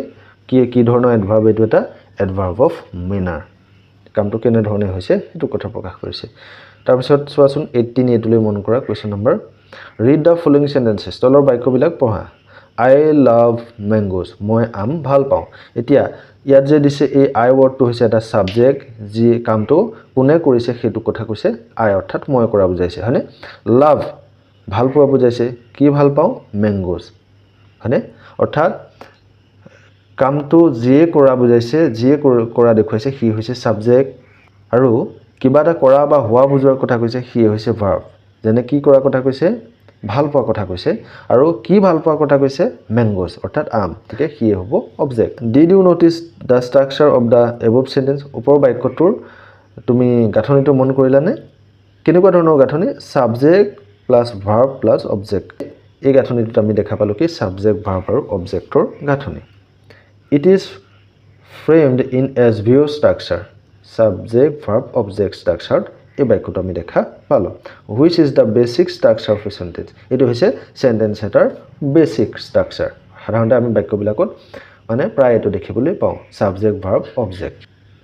কি ধৰণৰ এডভাৰ্ব এইটো এটা এডভাৰ্ব অফ মেনাৰ কামটো কেনেধৰণে হৈছে সেইটো কথা প্ৰকাশ কৰিছে তাৰপিছত চোৱাচোন 18 এইটোলৈ মন কৰা question number read the following sentences তলৰ বাক্যবিলাক পঢ়া আই লাভ মেংগোজ মই আম ভাল পাওঁ এতিয়া ইয়াত যে দিছে এই আই ৱৰ্ডটো হৈছে এটা ছাবজেক্ট যি কামটো কোনে কৰিছে সেইটো কথা কৈছে আই অৰ্থাৎ মই কৰা বুজাইছে হয়নে লাভ ভাল পোৱা বুজাইছে কি ভাল পাওঁ মেংগোজ হয়নে অৰ্থাৎ কামটো যিয়ে কৰা বুজাইছে যিয়ে কৰা দেখুৱাইছে সি হৈছে ছাবজেক্ট আৰু কিবা এটা কৰা বা হোৱা বুজোৱাৰ কথা কৈছে সি হৈছে ভাৰ্ব যেনে কি কৰা কথা কৈছে ভাল পোৱা কথা কৈছে আৰু কি ভাল পোৱা কথা কৈছে মেংগোজ অৰ্থাৎ আম গতিকে সি হ'ব object did you notice the structure of the above sentence ওপৰৰ বাক্যটোৰ তুমি গাঁথনিটো মন কৰিলানে কেনেকুৱা ধৰণৰ গাঁথনি subject plus verb plus object এই গাঁথনিটোত আমি দেখা পালোঁ কি ছাবজেক্ট ভাৰ্ব আৰু অবজেক্টৰ গাঁথনি it is framed in SVO' structure subject verb object ষ্ট্ৰাকচাৰত এই বাক্যটো আমি দেখা পালো which is the basic structure of a sentence এটো হৈছে সেন্টেন্স এটাৰ বেসিক স্ট্ৰাকচাৰ সাধাৰণতে আমি বাক্যবিলাকত মানে প্ৰায় এটো দেখিবলৈ পাওঁ subject verb object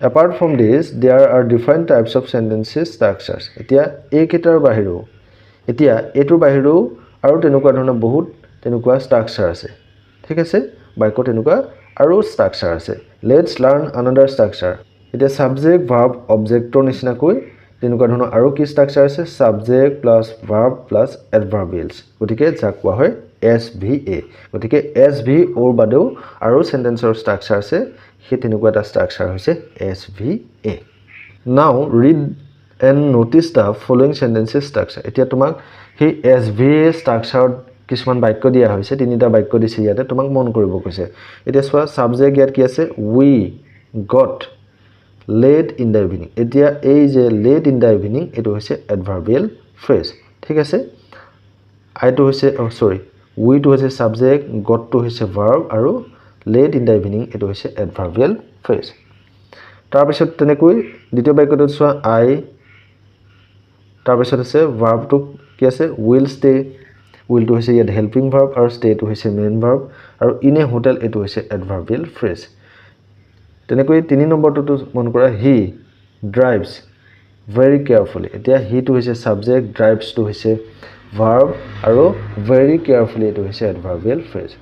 apart from this there are different types of sentences structures এতিয়া এই কেইটাৰ বাহিৰেও এতিয়া এটোৰ বাহিৰেও আৰু তেনেকুৱা ধৰণৰ বহুত তেনেকুৱা স্ট্ৰাকচাৰ আছে ঠিক আছে বাক্য তেনেকুৱা আৰু স্ট্ৰাকচাৰ আছে লেটস লাৰ্ন another structure এতিয়া সাবজেক্ট ভাৰ্ব অবজেক্টৰ নিচিনাকৈ তেনেকুৱা ধৰণৰ আৰু কি স্ট্ৰাকচাৰ আছে সাবজেক্ট প্লাস ভাৰ্ব প্লাস এডভাৰ্বিয়েলছ গতিকে যাক কোৱা হয় SVA গতিকে SVO বাদেও আৰু সেন্টেন্সৰ স্ট্ৰাকচাৰ আছে সেই তেনেকুৱা এটা স্ট্ৰাকচাৰ হৈছে SVA now read and notice the following sentences structure এতিয়া তোমাক সেই SVA স্ট্ৰাকচাৰত কিছুমান বাক্য দিয়া হৈছে তিনিটা বাক্য দিছে ইয়াতে তোমাক মন কৰিব কৈছে এতিয়া চোৱা সাবজেক্ট ইয়াত কি আছে we got late in the evening এতিয়া এই যে late in the evening এটো হৈছে adverbial phrase ঠিক আছে আইটো হৈছে we to হৈছে subject got to হৈছে verb আৰু late in the evening এটো হৈছে adverbial phrase তাৰ পিছত তেনেকৈ দ্বিতীয় বাক্যটোত চোৱা I তাৰ পিছত আছে verb টো কি আছে will stay will to হৈছে ইয়াত helping verb আৰু stay to হৈছে main verb আৰু in a hotel এটো হৈছে adverbial phrase তেনেকৈ 3 নম্বৰটো মন কৰা he drives very carefully এতিয়া he to হৈছে subject drives to হৈছে verb আৰু very carefully এটো হৈছে adverbial phrase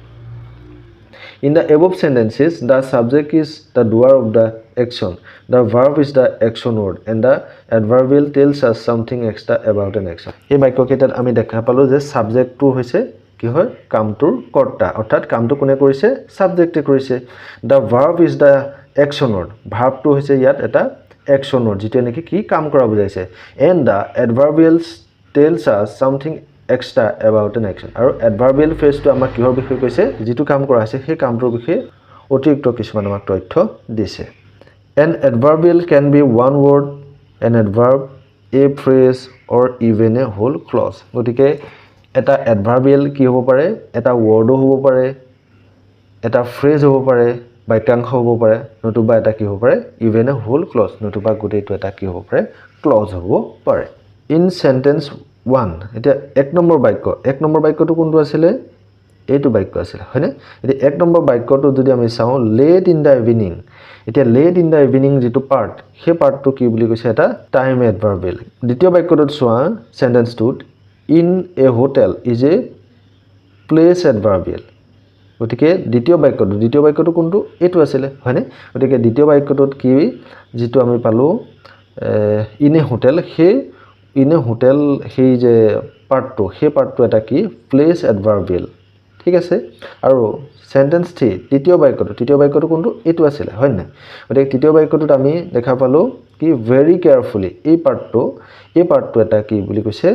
in the above sentences the subject is the doer of the action the verb is the action word and the adverbial tells us something extra about an action এই বাক্য কেইটাত আমি দেখা পালো যে subject টো হৈছে কি হয় কামটোৰ কৰ্তা অৰ্থাৎ কামটো কোনে কৰিছে সাবজেক্টে কৰিছে the verb is the action word verb টো হৈছে ইয়াত এটা action word যেটো নেকি কি কাম কৰা বুজাইছে and the adverbials tells us something extra about an action আৰু adverbial phrase টো আমাক কিহৰ বিষয়ে কৈছে যেটো কাম কৰা আছে সেই কামটোৰ বিষয়ে অতিৰিক্ত কিছুমান আমাক তথ্য দিছে an adverbial can be one word an adverb a phrase or even a whole clause গতিকে এটা adverbial কি হ'ব পাৰে এটা word হ'ব পাৰে এটা phrase হ'ব পাৰে বাক্যাংশ হ'ব পাৰে নতুবা এটা কি হ'ব পাৰে even a whole clause নতুবা গোটেইটো এটা কি হ'ব পাৰে clause হ'ব পাৰে in sentence 1 এতিয়া এক নম্বৰ বাক্যটো কোনটো আছিল এইটো বাক্য আছিল হয়নে এতিয়া এক নম্বৰ বাক্যটো যদি আমি চাওঁ late in the evening এতিয়া late in the evening যেটো পাৰ্ট সেই পাৰ্টটো কি বুলি কৈছে এটা টাইম এডভাৰ্বিয়েল দ্বিতীয় বাক্যটোত চোৱা সেন্টেন্সটোত in a hotel is a place adverbial গতিকে দ্বিতীয় বাক্যটো কোনটো এটো আছিল হয়নে গতিকে দ্বিতীয় বাক্যটোত কি যেটো আমি পালো in a hotel in a hotel সেই যে পাৰ্টটো এটা কি place adverbial ঠিক আছে আৰু সেন্টেন্স 3 তৃতীয় বাক্যটো কোনটো এটো আছিল হয় না গতিকে তৃতীয় বাক্যটোত আমি দেখা পালো কি very carefully এই পাৰ্টটো এটা কি বুলি কৈছে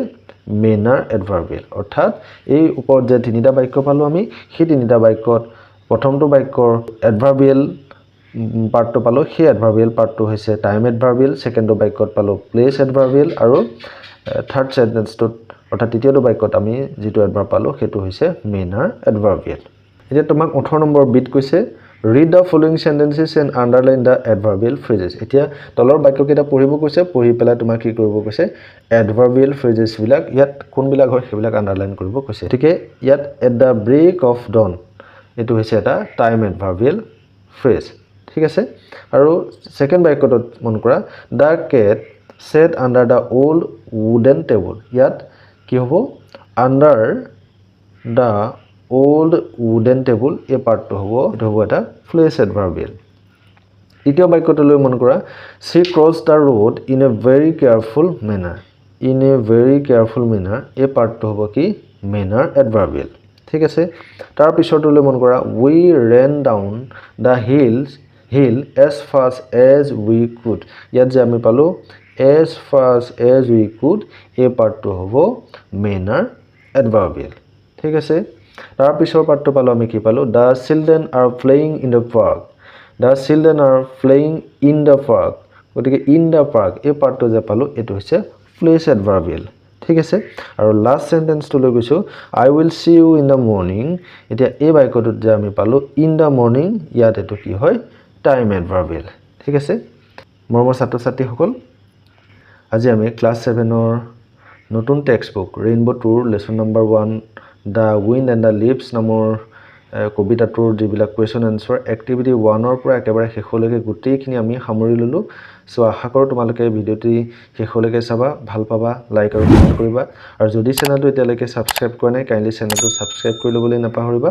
manner adverbial অৰ্থাৎ এই ওপৰত যে তিনিটা বাক্য পালো আমি সেই তিনিটা বাক্যত প্ৰথমটো বাক্যৰ adverbial পাৰ্টটো পালো সেই adverbial পাৰ্টটো হৈছে time adverbial সেকেন্ডটো বাক্যত পালো place adverbial আৰু থাৰ্ড সেন্টেন্সটোত অৰ্থাৎ তৃতীয়টো বাক্যত আমি যেটো adverb পালো সেইটো হৈছে manner adverbial এতিয়া তোমাক 18 নম্বৰ বিট কৈছে read the following sentences and underline the adverbial phrases এতিয়া তলৰ বাক্যকেইটা পঢ়িব কৈছে পঢ়ি পেলাই তোমাক কি কৰিব কৈছে adverbial phrases বিলাক ইয়াত কোন বিলাক হয় সেইবিলাক আন্ডাৰলাইন কৰিব কৈছে ঠিকে ইয়াত at the break of dawn এটো হৈছে এটা time adverbial phrase ঠিক আছে আৰু সেকেন্ড বাক্যটোত মন কৰা the cat sat under the old wooden table ইয়াত কি হ'ব under the old wooden table এই পাৰ্টটো হ'ব এটো হ'ব এটা place adverbial দ্বিতীয় বাক্যটোলৈ মন কৰা she crossed the road in a very careful manner এই পাৰ্টটো হ'ব কি manner adverbial ঠিক আছে তাৰ পিছৰটোলৈ মন কৰা we ran down the hill as fast as we could ইয়াত যে আমি পালো as fast as we could এই পাৰ্টটো হ'ব manner adverbial ঠিক আছে তাৰ পিছৰ পাৰ্টটো পালো আমি কি পালো the children are playing in the park গতিকে in the park এই পাৰ্টটো যে পালো এটো হৈছে place adverbial ঠিক আছে আৰু লাস্ট সেন্টেন্সটো লৈ গৈছো I will see you in the morning এতিয়া এই বাক্যটোত যে আমি পালো in the morning ইয়াত এটো কি হয় time adverbial ঠিক আছে মৰমৰ ছাত্ৰ ছাত্ৰীসকল আজি আমি ক্লাছ 7ৰ নতুন টেক্সট বুক ৰেইনবো 2ৰ lesson number 1 the wind and the leaves নামৰ কবিতাটোৰ যিবিলাক কুৱেশ্যন এনসাৰ এক্টিভিটি 1ৰ পৰা একেবাৰে শেষলৈকে গোটেইখিনি আমি সামৰি ললো সো আশা কৰোঁ তোমালোকে ভিডিঅ'টি শেষলৈকে চাবা ভাল পাবা লাইক আৰু কমেন্ট কৰিবা আৰু যদি চেনেলটো এতিয়ালৈকে সাবস্ক্ৰাইব কৰা নাই কাইন্ডলি চেনেলটো সাবস্ক্ৰাইব কৰি ল'বলৈ নাপাহৰিবা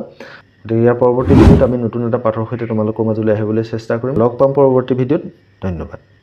ইয়াৰ পৰৱৰ্তী ভিডিঅ'ত আমি নতুন এটা পাঠৰ সৈতে তোমালোকৰ মাজলৈ আহিবলৈ চেষ্টা কৰিম লগ পাম পৰৱৰ্তী ভিডিঅ'ত ধন্যবাদ